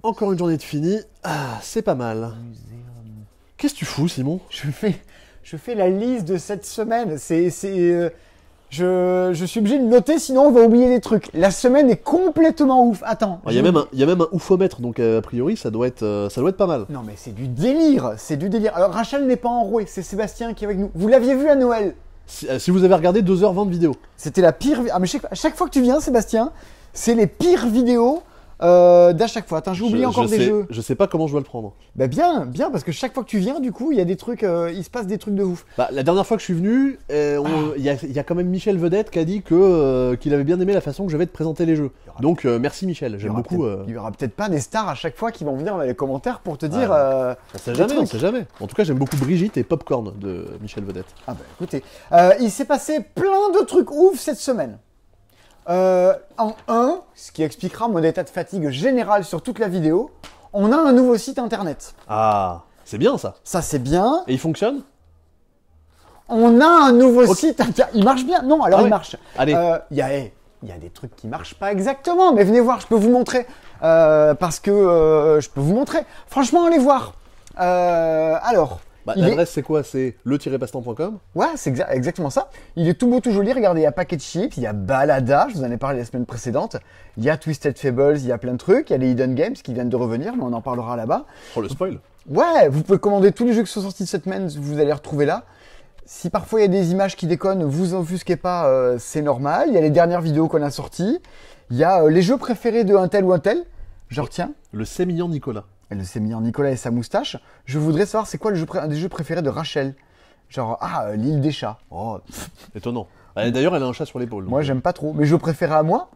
Encore une journée de fini. Ah, c'est pas mal. Qu'est-ce que tu fous, Simon? Je fais la liste de cette semaine. Je suis obligé de noter, sinon on va oublier des trucs. La semaine est complètement ouf. Attends. Il y a même un oufomètre, donc a priori ça doit être pas mal. Non mais c'est du délire, c'est du délire. Alors Rachel n'est pas enrouée, c'est Sébastien qui est avec nous. Vous l'aviez vu à Noël? Si vous avez regardé 2h20 de vidéo. C'était la pire. Ah mais chaque fois que tu viens, Sébastien, c'est les pires vidéos d'à chaque fois. Attends, j'ai oublié encore des jeux. Je sais pas comment je dois le prendre. Bah bien, parce que chaque fois que tu viens, du coup, il y a des trucs, il se passe des trucs de ouf. Bah, la dernière fois que je suis venu, il y a quand même Michel Vedette qui a dit qu'il avait bien aimé la façon que j'avais de présenter les jeux. Donc merci Michel, j'aime beaucoup. Il y aura peut-être pas des stars à chaque fois qui vont venir dans les commentaires pour te dire. On sait jamais. En tout cas, j'aime beaucoup Brigitte et Popcorn de Michel Vedette. Ah bah écoutez, il s'est passé plein de trucs ouf cette semaine. Ce qui expliquera mon état de fatigue général sur toute la vidéo, on a un nouveau site internet. Ah, c'est bien ça. Ça c'est bien. Et il fonctionne? On a un nouveau site internet. Il marche bien? Non, alors il marche. Allez. Il y a des trucs qui marchent pas exactement, mais venez voir, je peux vous montrer. Parce que je peux vous montrer. Franchement, allez voir. Alors. L'adresse c'est quoi? C'est le-passe-temps.com. Ouais, c'est exactement ça. Il est tout beau, tout joli. Regardez, il y a Packet Chips, il y a Balada, je vous en ai parlé la semaine précédente. Il y a Twisted Fables, il y a plein de trucs. Il y a les Hidden Games qui viennent de revenir, mais on en parlera là-bas. Oh, le spoil. Ouais, vous pouvez commander tous les jeux qui sont sortis cette semaine, vous allez les retrouver là. Si parfois il y a des images qui déconnent, vous offusquez pas, c'est normal. Il y a les dernières vidéos qu'on a sorties. Il y a les jeux préférés de un tel ou un tel. Je retiens. Le sémillant Nicolas. Elle s'est mis en Nicolas et sa moustache. Je voudrais savoir c'est quoi un des jeux préférés de Rachel. Genre, l'île des chats. Oh. Étonnant. D'ailleurs, elle a un chat sur l'épaule. Moi, j'aime pas trop. Mes jeux préférés à moi,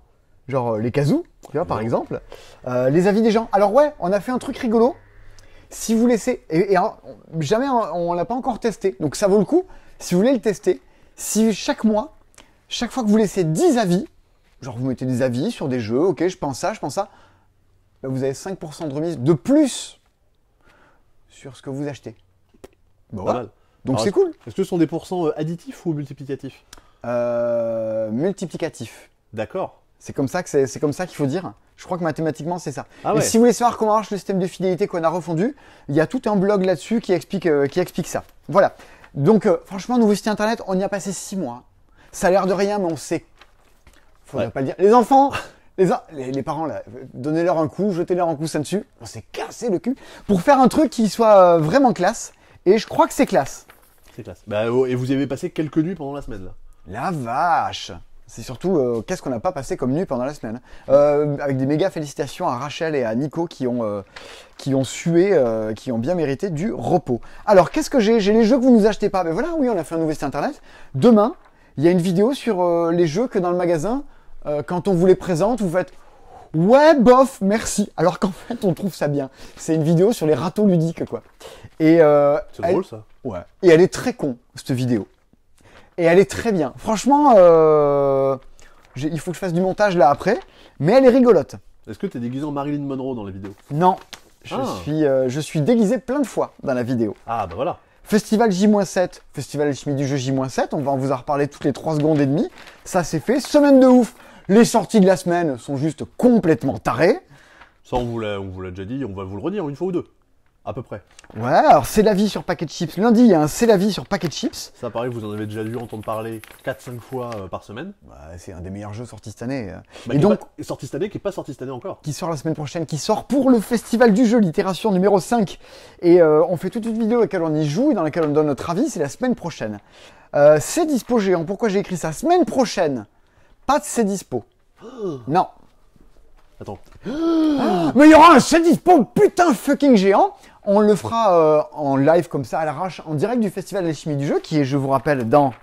genre les kazoo, tu vois, par exemple. Les avis des gens. Alors ouais, on a fait un truc rigolo. Si vous laissez... jamais on l'a pas encore testé. Donc ça vaut le coup. Si vous voulez le tester, si chaque mois, chaque fois que vous laissez 10 avis, genre vous mettez des avis sur des jeux, ok, je pense ça, bah, vous avez 5% de remise de plus sur ce que vous achetez. Bon, pas mal. Donc c'est cool. Est-ce que ce sont des pourcents additifs ou multiplicatifs? Multiplicatif. D'accord. C'est comme ça qu'il faut dire. Je crois que mathématiquement c'est ça. Ah ouais. Et si vous voulez savoir comment marche le système de fidélité qu'on a refondu, il y a tout un blog là-dessus qui explique ça. Voilà. Donc franchement, nouveau site internet, on y a passé 6 mois. Ça a l'air de rien, mais on sait. Faudrait pas le dire. Les enfants. Les parents, là, donnez-leur un coup, jetez-leur un coup ça dessus. On s'est cassé le cul pour faire un truc qui soit vraiment classe. Et je crois que c'est classe. C'est classe. Et vous y avez passé quelques nuits pendant la semaine, là. La vache! C'est surtout, qu'est-ce qu'on n'a pas passé comme nuit pendant la semaine. Avec des méga félicitations à Rachel et à Nico qui ont sué, qui ont bien mérité du repos. Alors, qu'est-ce que j'ai? J'ai les jeux que vous nous achetez pas. Mais voilà, oui, on a fait un nouveau site internet. Demain, il y a une vidéo sur les jeux que dans le magasin, quand on vous les présente, vous faites ouais, bof, merci. Alors qu'en fait, on trouve ça bien. C'est une vidéo sur les râteaux ludiques, quoi. Et c'est drôle, ça. Ouais. Et elle est très con, cette vidéo. Et elle est très bien. Franchement, il faut que je fasse du montage là après, mais elle est rigolote. Est-ce que tu es déguisé en Marilyn Monroe dans la vidéo? Non, je suis déguisé plein de fois dans la vidéo. Ah, bah voilà. Festival J-7, Festival Chimie du jeu J-7, on va vous en reparler toutes les 3 secondes et demie. Ça c'est fait. Semaine de ouf. Les sorties de la semaine sont juste complètement tarées. Ça, on vous l'a déjà dit, on va vous le redire une fois ou deux. À peu près. Ouais, alors c'est la vie sur Packet Chips. Lundi, il y a un c'est la vie sur Packet Chips. Ça paraît que vous en avez déjà dû entendre parler 4-5 fois par semaine. Ouais, c'est un des meilleurs jeux sortis cette année. Et donc, sorti cette année, qui n'est pas sorti cette année encore. Qui sort la semaine prochaine, qui sort pour le Festival du jeu, l'itération numéro 5. Et on fait toute une vidéo dans laquelle on y joue et dans laquelle on donne notre avis, c'est la semaine prochaine. C'est dispo géant, pourquoi j'ai écrit ça? Semaine prochaine, pas de c'est dispo. Non. Attends. Mais il y aura un c'est dispo putain fucking géant. On le fera en live comme ça à l'arrache, en direct du Festival de la chimie du jeu, qui est, je vous rappelle, dans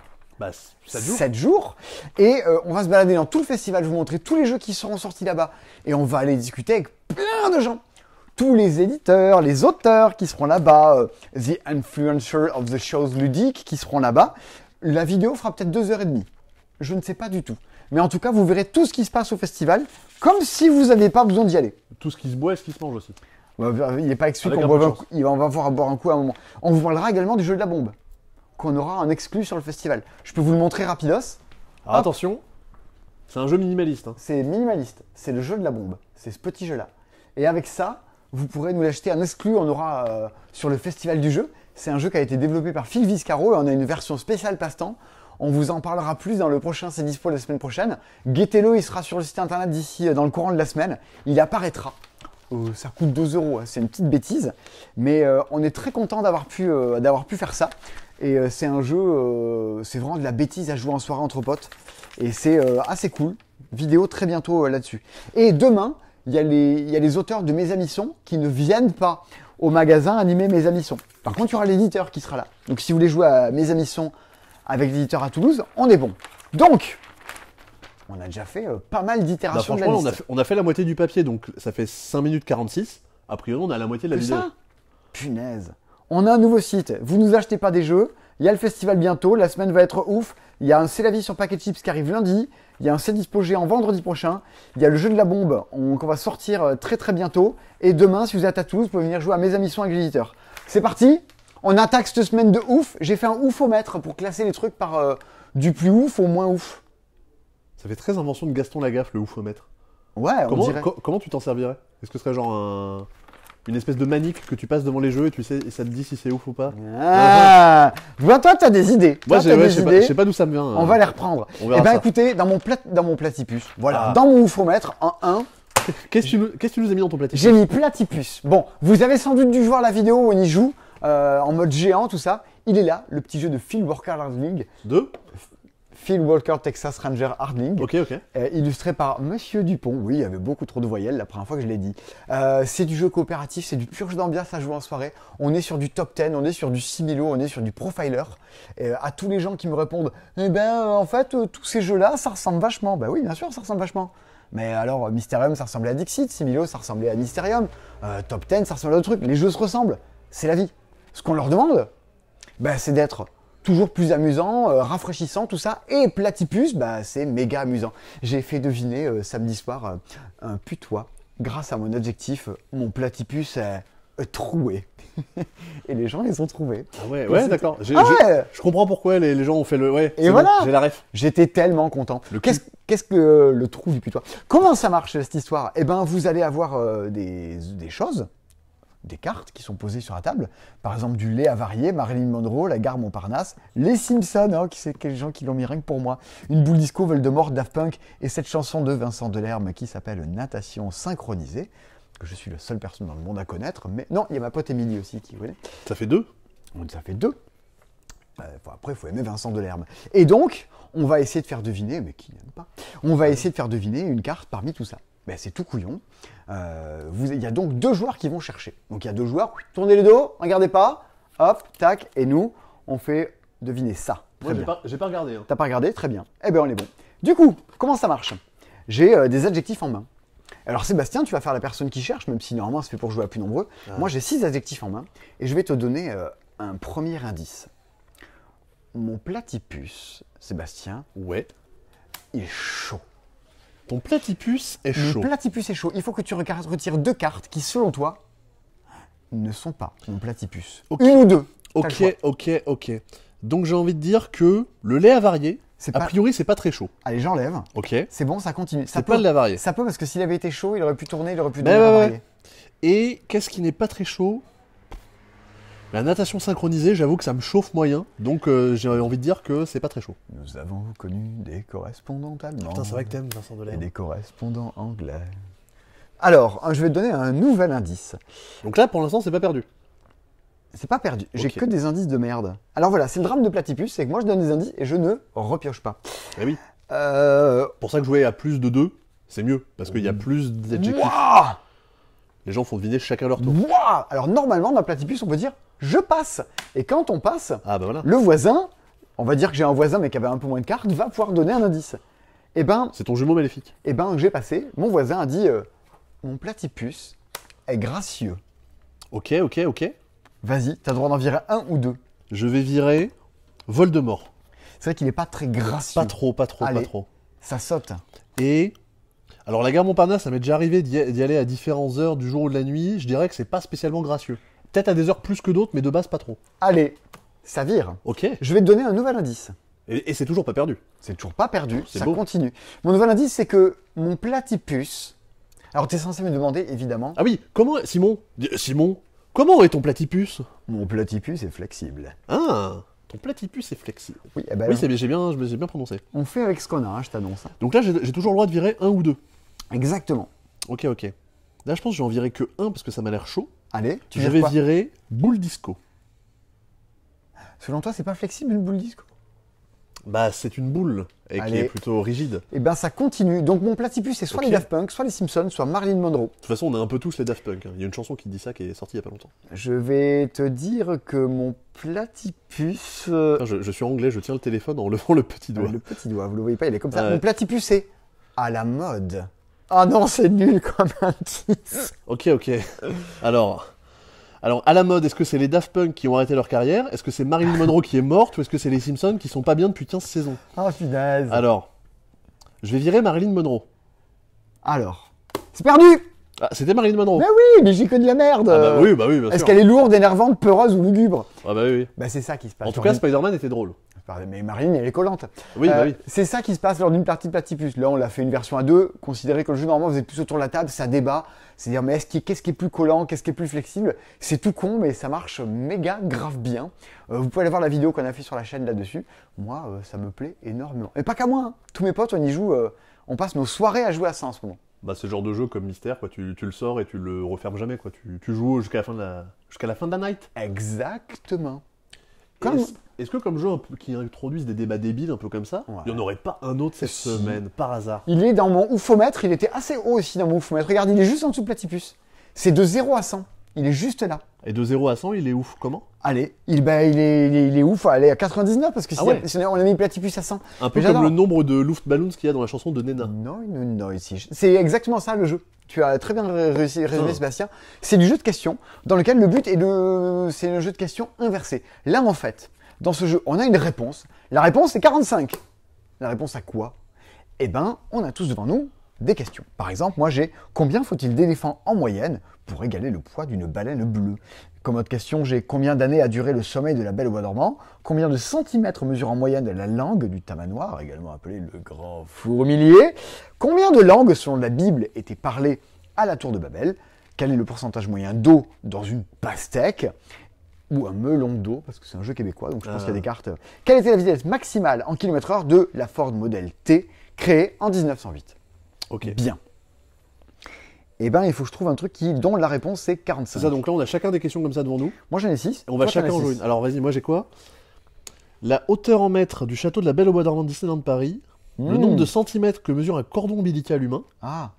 7 jours. Et on va se balader dans tout le festival, je vais vous montrer tous les jeux qui seront sortis là-bas. Et on va aller discuter avec plein de gens. Tous les éditeurs, les auteurs qui seront là-bas, the influencer of the shows ludiques qui seront là-bas. La vidéo fera peut-être 2h30. Je ne sais pas du tout. Mais en tout cas, vous verrez tout ce qui se passe au festival, comme si vous n'aviez pas besoin d'y aller. Tout ce qui se boit et ce qui se mange aussi. Il n'est pas exclu qu'on va voir boire un coup à un moment. On vous parlera également du jeu de la bombe, qu'on aura en exclu sur le festival. Je peux vous le montrer rapidos. Alors, attention, c'est un jeu minimaliste. Hein. C'est minimaliste, c'est le jeu de la bombe. C'est ce petit jeu-là. Et avec ça, vous pourrez nous l'acheter en exclu. On aura sur le Festival du jeu. C'est un jeu qui a été développé par Phil Viscaro et on a une version spéciale passe-temps. On vous en parlera plus dans le prochain, c'est dispo la semaine prochaine. Guettez-le, il sera sur le site internet d'ici dans le courant de la semaine. Il apparaîtra. Ça coûte 2 €, hein, c'est une petite bêtise. Mais on est très content d'avoir pu faire ça. Et c'est un jeu, c'est vraiment de la bêtise à jouer en soirée entre potes. Et c'est assez cool. Vidéo très bientôt là-dessus. Et demain, il y a les auteurs de Mes Amis sont qui ne viennent pas au magasin animer Mes Amis sont. Par contre, il y aura l'éditeur qui sera là. Donc si vous voulez jouer à Mes Amis sont avec l'éditeur à Toulouse, on est bon. Donc, on a déjà fait pas mal d'itérations de la liste. On a fait la moitié du papier, donc ça fait 5 minutes 46. A priori, on a la moitié de la vidéo. Ça punaise. On a un nouveau site. Vous ne nous achetez pas des jeux. Il y a le festival bientôt. La semaine va être ouf. Il y a un C'est la vie sur Packet Chips qui arrive lundi. Il y a un C'est dispo géant vendredi prochain. Il y a le jeu de la bombe qu'on va sortir très très bientôt. Et demain, si vous êtes à Toulouse, vous pouvez venir jouer à Mes Amis sont avec l'éditeur. C'est parti. On attaque cette semaine de ouf. J'ai fait un oufomètre pour classer les trucs par du plus ouf au moins ouf. Ça fait très invention de Gaston Lagaffe, le oufomètre. Ouais, comment tu t'en servirais? Est-ce que ce serait genre une espèce de manique que tu passes devant les jeux et tu sais, et ça te dit si c'est ouf ou pas? Ah, toi, t'as des idées. Moi, je sais pas d'où ça me vient. On va les reprendre. Eh ben, écoutez, dans mon platypus, voilà, dans mon oufomètre, en 1. Qu'est-ce que tu nous as mis dans ton platypus? J'ai mis platypus. Bon, vous avez sans doute dû voir la vidéo où on y joue, en mode géant, tout ça. Il est là, le petit jeu de Phil Walker Hardling. Phil Walker Texas Ranger Hardling. Ok. Illustré par Monsieur Dupont. Oui, il y avait beaucoup trop de voyelles la première fois que je l'ai dit. C'est du jeu coopératif, c'est du pur jeu d'ambiance à jouer en soirée. On est sur du top 10, on est sur du Similo, on est sur du Profiler. À tous les gens qui me répondent, eh ben, en fait, tous ces jeux-là, ça ressemble vachement. Ben oui, bien sûr, ça ressemble vachement. Mais alors, Mysterium, ça ressemblait à Dixit. Similo, ça ressemblait à Mysterium. Top 10, ça ressemble à d'autres trucs. Les jeux se ressemblent. C'est la vie. Ce qu'on leur demande, c'est d'être toujours plus amusant, rafraîchissant, tout ça. Et Platypus, c'est méga amusant. J'ai fait deviner samedi soir un putois. Grâce à mon adjectif, mon Platypus est troué. Et les gens, ils ont trouvé. Ah ouais, d'accord. Je comprends pourquoi les gens ont fait le... Ouais, et voilà, j'ai la ref. J'étais tellement content. Qu'est-ce que le trou du putois? Comment ça marche cette histoire? Eh ben, vous allez avoir des choses, des cartes qui sont posées sur la table. Par exemple, du lait avarié, Marilyn Monroe, la gare Montparnasse, les Simpsons, c'est quels gens qui l'ont mis rien que pour moi. Une boule disco, Voldemort, Daft Punk et cette chanson de Vincent Delerme qui s'appelle Natation synchronisée, que je suis la seule personne dans le monde à connaître. Mais non, il y a ma pote Émilie aussi qui connaît. Ça fait 2. Ça fait 2. Après, il faut aimer Vincent Delerme. Et donc, on va essayer de faire deviner, mais qui n'aime pas, on va essayer de faire deviner une carte parmi tout ça. C'est tout couillon. Il y a donc 2 joueurs qui vont chercher. Donc il y a 2 joueurs, tournez le dos, regardez pas, hop, tac, et nous, on fait deviner ça. Moi, j'ai pas regardé. Hein. T'as pas regardé? Très bien. Eh bien, on est bon. Du coup, comment ça marche? J'ai des adjectifs en main. Alors Sébastien, tu vas faire la personne qui cherche, même si normalement c'est fait pour jouer à plus nombreux. Moi, j'ai 6 adjectifs en main, et je vais te donner un premier indice. Mon platypus, Sébastien, il est chaud. Ton platypus est chaud. Mon platypus est chaud. Il faut que tu retires 2 cartes qui, selon toi, ne sont pas mon platypus. Okay. Une ou 2. Ok. Donc j'ai envie de dire que le lait avarié, a priori, c'est pas très chaud. Allez, j'enlève. Ok. C'est bon, ça continue. C'est pas le lait avarié. Ça peut, parce que s'il avait été chaud, il aurait pu tourner, il aurait pu devenir avarié. Et qu'est-ce qui n'est pas très chaud? La natation synchronisée, j'avoue que ça me chauffe moyen, donc j'ai envie de dire que c'est pas très chaud. Nous avons connu des correspondants allemands. Putain, c'est vrai que t'aimes Vincent Delerme. Et des correspondants anglais. Alors, je vais te donner un nouvel indice. Donc là, pour l'instant, c'est pas perdu. C'est pas perdu. J'ai que des indices de merde. Alors voilà, c'est le drame de Platypus, c'est que moi je donne des indices et je ne repioche pas. Eh oui. Pour ça que jouer à plus de 2, c'est mieux, parce qu'il y a plus d'adjectifs. Les gens font deviner chacun leur tour. Alors normalement, dans Platypus, on peut dire « je passe ». Et quand on passe, voilà. Le voisin, on va dire que j'ai un voisin mais qui avait un peu moins de cartes, va pouvoir donner un indice. Et ben, c'est ton jumeau maléfique. Et ben, j'ai passé, mon voisin a dit mon Platypus est gracieux ». Ok. Vas-y, t'as le droit d'en virer 1 ou 2. Je vais virer Voldemort. C'est vrai qu'il n'est pas très gracieux. Pas trop. Allez, ça saute. Et... Alors la gare Montparnasse, ça m'est déjà arrivé d'y aller à différentes heures du jour ou de la nuit. Je dirais que c'est pas spécialement gracieux. Peut-être à des heures plus que d'autres, mais de base pas trop. Allez, ça vire. Ok. Je vais te donner un nouvel indice. Et c'est toujours pas perdu. C'est toujours pas perdu, ça beau. Continue. Mon nouvel indice, c'est que mon Platypus Alors, tu es censé me demander, évidemment... Ah oui, Simon, comment est ton platypus? Mon platypus est flexible. Ah, ton platypus est flexible. Oui, eh ben, oui, j'ai bien prononcé. On fait avec ce qu'on a, hein, je t'annonce. Donc là, j'ai toujours le droit de virer un ou deux. Exactement. Ok. Là, je pense que je vais en virer que un parce que ça m'a l'air chaud. Allez, je vais virer boule disco. Selon toi, c'est pas flexible une boule disco? Bah, c'est une boule et qui est plutôt rigide. Et ben, ça continue. Donc, mon platypus, c'est soit les Daft Punk, soit les Simpsons, soit Marilyn Monroe. De toute façon, on a un peu tous les Daft Punk. Hein. Il y a une chanson qui dit ça qui est sortie il y a pas longtemps. Je vais te dire que mon platypus. Je suis anglais, je tiens le téléphone en levant le petit doigt. Le petit doigt, vous le voyez pas, il est comme ça. Mon platypus est à la mode. Ah non, c'est nul comme indice. Ok. Alors, à la mode, est-ce que c'est les Daft Punk qui ont arrêté leur carrière? Est-ce que c'est Marilyn Monroe qui est morte? Ou est-ce que c'est les Simpsons qui sont pas bien depuis 15 saisons? Oh, punaise. Alors, je vais virer Marilyn Monroe. Alors, c'est perdu. Ah, c'était Marilyn Monroe. Mais oui, mais j'y connais de la merde. Ah bah oui, bien sûr. Est-ce qu'elle est lourde, énervante, peureuse ou lugubre? Ah bah oui. Bah c'est ça qui se passe. En tout cas, Spider-Man était drôle. Mais Marilyn, elle est collante. Oui, bah oui. C'est ça qui se passe lors d'une partie de Platypus. Là, on l'a fait une version à deux. Considérez que le jeu, normalement, vous êtes plus autour de la table, ça débat. C'est-à-dire, mais qu'est-ce qui est plus collant, qu'est-ce qui est plus flexible? C'est tout con, mais ça marche méga grave bien. Vous pouvez aller voir la vidéo qu'on a fait sur la chaîne là-dessus. Moi, ça me plaît énormément. Et pas qu'à moi. Hein. Tous mes potes, on y joue. On passe nos soirées à jouer à ça en ce moment. Bah, c'est le genre de jeu comme Mystère, quoi. Tu le sors et tu le refermes jamais, quoi. Tu joues jusqu'à la fin de la night. Exactement. Est-ce que comme jeu qui introduisent des débats débiles un peu comme ça, il n'y en aurait pas un autre cette semaine, par hasard? Il est dans mon oufomètre, il était assez haut aussi dans mon oufomètre. Regarde, il est juste en dessous de Platypus. C'est de 0 à 100. Il est juste là. Et de 0 à 100, il est ouf comment? Allez, il est ouf, allez, à 99, parce que si on a mis Platypus à 100. Un peu comme le nombre de Luftballons qu'il y a dans la chanson de Nena. Non, ici. C'est exactement ça le jeu. Tu as très bien résumé, Sébastien. C'est du jeu de questions, dans lequel le but est c'est un jeu de questions inversé. Là, en fait, dans ce jeu, on a une réponse. La réponse, c'est 45. La réponse à quoi? Eh ben, on a tous devant nous des questions. Par exemple, moi j'ai combien faut-il d'éléphants en moyenne pour égaler le poids d'une baleine bleue? Comme autre question, j'ai combien d'années a duré le sommeil de la Belle au bois dormant? Combien de centimètres mesure en moyenne la langue du tamanoir, également appelé le grand fourmilier? Combien de langues, selon la Bible, étaient parlées à la tour de Babel? Quel est le pourcentage moyen d'eau dans une pastèque? Ou un melon d'eau, parce que c'est un jeu québécois, donc je pense qu'il y a des cartes. Quelle était la vitesse maximale en km/h de la Ford Model T, créée en 1908? Ok. Bien. Eh ben, il faut que je trouve un truc dont la réponse c'est 45. C'est ça, donc là on a chacun des questions comme ça devant nous. Moi j'en ai 6. On va chacun en jouer une. Alors vas-y, moi j'ai quoi? La hauteur en mètres du château de la Belle au bois dormant de Disneyland Paris. Le nombre de centimètres que mesure un cordon ombilical humain. Ah.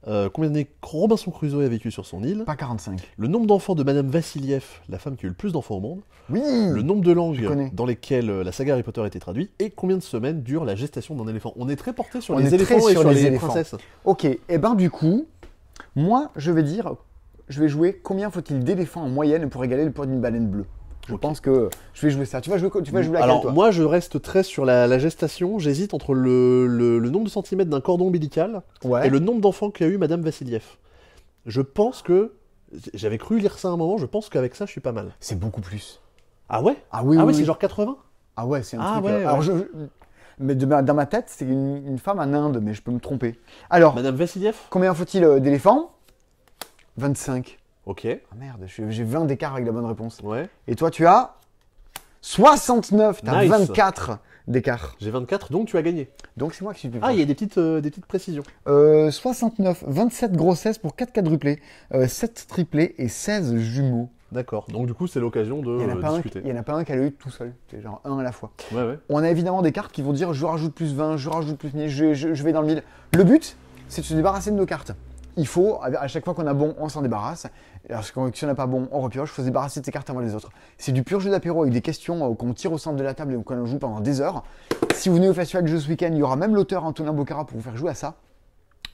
Combien d'années Robinson Crusoe a vécu sur son île? Pas 45. Le nombre d'enfants de Madame Vassiliev, la femme qui a eu le plus d'enfants au monde. Oui. Le nombre de langues dans lesquelles la saga Harry Potter a été traduite. Et combien de semaines dure la gestation d'un éléphant? On est très porté sur les éléphants et sur les princesses. Ok, et ben du coup, moi je vais jouer combien faut-il d'éléphants en moyenne pour égaler le poids d'une baleine bleue? Je pense que je vais jouer ça. Tu vas jouer laquelle, alors, toi? moi, je reste très sur la gestation. J'hésite entre le nombre de centimètres d'un cordon ombilical et le nombre d'enfants qu'a eu Madame Vassiliev. Je pense que... J'avais cru lire ça à un moment. Je pense qu'avec ça, je suis pas mal. C'est beaucoup plus. Ah ouais? Ah oui, ah oui, c'est oui. genre 80? Ah ouais, c'est un truc... Ouais, alors, mais dans ma tête, c'est une femme en Inde, mais je peux me tromper. Alors, Madame Vassiliev? Combien faut-il d'éléphants? 25. Ok. Ah merde, j'ai 20 d'écart avec la bonne réponse. Ouais. Et toi, tu as 69. T'as Nice. 24 d'écart. J'ai 24, donc tu as gagné. Donc c'est moi qui suis plus Ah, il y a des petites précisions. 69, 27 grossesses pour 4 quadruplés, 7 triplés et 16 jumeaux. D'accord. Donc du coup, c'est l'occasion de discuter. Il n'y en a pas un qui a eu tout seul. C'est genre un à la fois. Ouais. On a évidemment des cartes qui vont dire je rajoute plus 20, je rajoute plus 1000, je vais dans le 1000. Le but, c'est de se débarrasser de nos cartes. Il faut, à chaque fois qu'on a bon, on s'en débarrasse. Alors, si on n'a pas bon, on repioche. Il faut se débarrasser de ses cartes avant les autres. C'est du pur jeu d'apéro avec des questions qu'on tire au centre de la table et qu'on joue pendant des heures. Si vous venez au festival de jeux ce week-end, il y aura même l'auteur Antonin Bocara pour vous faire jouer à ça.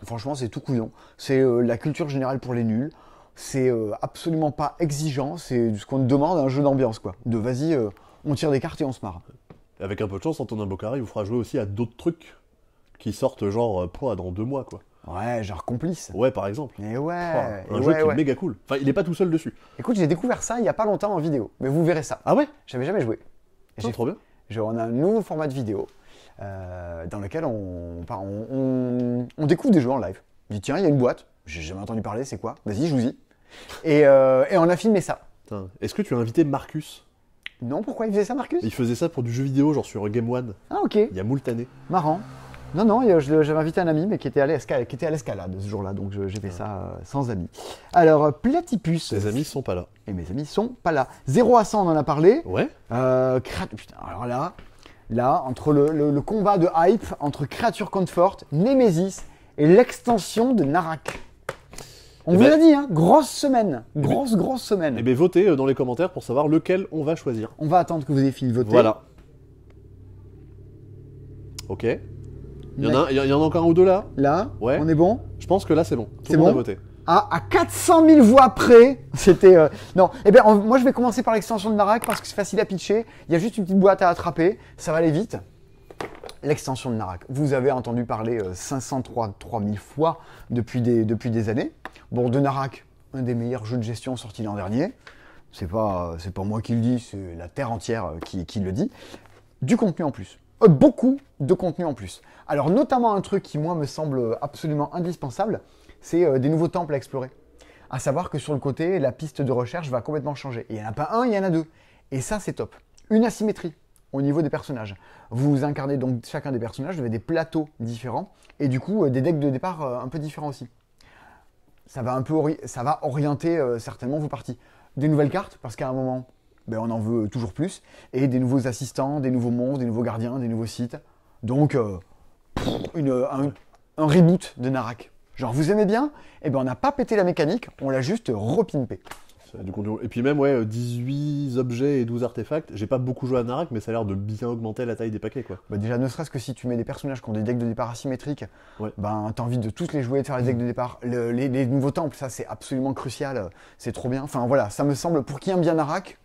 Franchement, c'est tout couillon. C'est la culture générale pour les nuls. C'est absolument pas exigeant. C'est ce qu'on demande à un jeu d'ambiance, quoi. De vas-y, on tire des cartes et on se marre. Avec un peu de chance, Antonin Bocara, il vous fera jouer aussi à d'autres trucs qui sortent genre dans 2 mois, quoi. Ouais, genre Complice. Ouais, par exemple. Et ouais. Un jeu qui est méga cool. Enfin, il est pas tout seul dessus. Écoute, j'ai découvert ça il y a pas longtemps en vidéo. Mais vous verrez ça. Ah ouais? J'avais jamais joué. C'est trop bien. On a un nouveau format de vidéo dans lequel on découvre des jeux en live. Je dis tiens, il y a une boîte. j'ai jamais entendu parler, c'est quoi? Vas-y, je vous dis. Et on a filmé ça. Est-ce que tu as invité Marcus? Non, pourquoi il faisait ça, Marcus? Il faisait ça pour du jeu vidéo, genre sur Game One. Ah, ok. Il y a moult années. Marrant. Non, j'avais invité un ami, mais qui était à l'escalade ce jour-là, donc j'ai fait ça sans amis. Alors, Platypus. Mes amis sont pas là. Et mes amis sont pas là. 0 à 100, on en a parlé. Ouais. Putain, alors là, entre le combat de hype entre Creature Comfort, Nemesis et l'extension de Narak. On vous a dit, hein, grosse semaine. Grosse semaine. Eh bien, votez dans les commentaires pour savoir lequel on va choisir. On va attendre que vous ayez fini de voter. Voilà. Ok. Il y en a encore un ou deux là? Là, ouais. On est bon? Je pense que là, c'est bon. Tout le monde a voté. À 400 000 voix près, c'était... Non, eh bien, moi je vais commencer par l'extension de Narak parce que c'est facile à pitcher. Il y a juste une petite boîte à attraper, ça va aller vite. L'extension de Narak. Vous avez entendu parler 503 000 fois depuis des années. Bon, de Narak, un des meilleurs jeux de gestion sortis l'an dernier. C'est pas moi qui le dis, c'est la terre entière qui le dit. Du contenu en plus. Beaucoup de contenu en plus. Alors, notamment un truc qui, moi, me semble absolument indispensable, c'est des nouveaux temples à explorer. À savoir que sur le côté, la piste de recherche va complètement changer. Il n'y en a pas un, il y en a deux. Et ça, c'est top. Une asymétrie au niveau des personnages. Vous incarnez donc chacun des personnages, vous avez des plateaux différents, et du coup, des decks de départ un peu différents aussi. Ça va orienter certainement vos parties. Des nouvelles cartes, parce qu'à un moment, on en veut toujours plus, et des nouveaux assistants, des nouveaux monstres, des nouveaux gardiens, des nouveaux sites. Donc, un reboot de Narak. Genre, vous aimez bien? Eh bien, on n'a pas pété la mécanique, on l'a juste repimpé. Et puis même, 18 objets et 12 artefacts. J'ai pas beaucoup joué à Narak, mais ça a l'air de bien augmenter la taille des paquets, quoi. Déjà, ne serait-ce que si tu mets des personnages qui ont des decks de départ asymétriques, t'as envie de tous les jouer et de faire les decks de départ. Les nouveaux temples, ça, c'est absolument crucial. C'est trop bien. Enfin, voilà, ça me semble, pour qui aime bien Narak,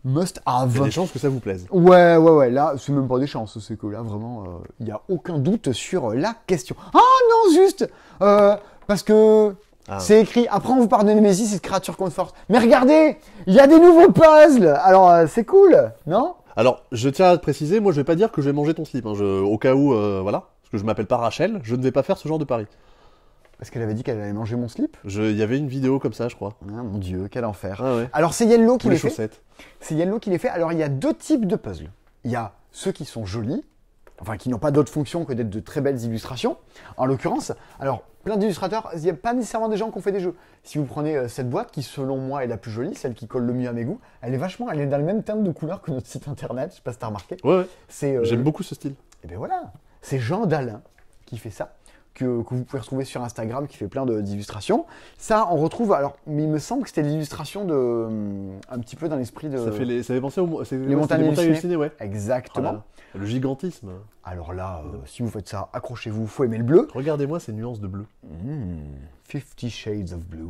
must have. Il y a des chances que ça vous plaise. Ouais. Là, c'est même pas des chances. C'est que là, vraiment, il n'y a aucun doute sur la question. Ah non, juste parce que c'est écrit. Après, on vous parle de Nemesis et de Creature Comfort. Mais regardez, il y a des nouveaux puzzles. Alors, c'est cool, non? Alors, je tiens à te préciser, moi, je vais pas dire que je vais manger ton slip. Hein. Au cas où, voilà, parce que je m'appelle pas Rachel, je ne vais pas faire ce genre de pari. Parce qu'elle avait dit qu'elle allait manger mon slip? Il y avait une vidéo comme ça, je crois. Ah mon Dieu, quel enfer. Ah ouais. Alors, c'est Yellow qui les fait. Chaussettes. C'est Yellow qui les fait. Alors, il y a deux types de puzzles. Il y a ceux qui sont jolis, enfin, qui n'ont pas d'autre fonction que d'être de très belles illustrations. En l'occurrence, alors, plein d'illustrateurs, il n'y a pas nécessairement des gens qui ont fait des jeux. Si vous prenez cette boîte, qui selon moi est la plus jolie, celle qui colle le mieux à mes goûts, elle est dans le même teinte de couleur que notre site internet, je sais pas si t'as remarqué. Ouais. J'aime beaucoup ce style. Et bien voilà, c'est Jean Dalin qui fait ça. Que vous pouvez retrouver sur Instagram, qui fait plein d'illustrations. Ça, on retrouve... Alors, mais il me semble que c'était l'illustration de... un petit peu dans l'esprit de... Ça fait penser les montagnes hallucinées, ouais. Exactement. Oh le gigantisme. Alors là, si vous faites ça, accrochez-vous, faut aimer le bleu. Regardez-moi ces nuances de bleu. 50 Shades of Blue.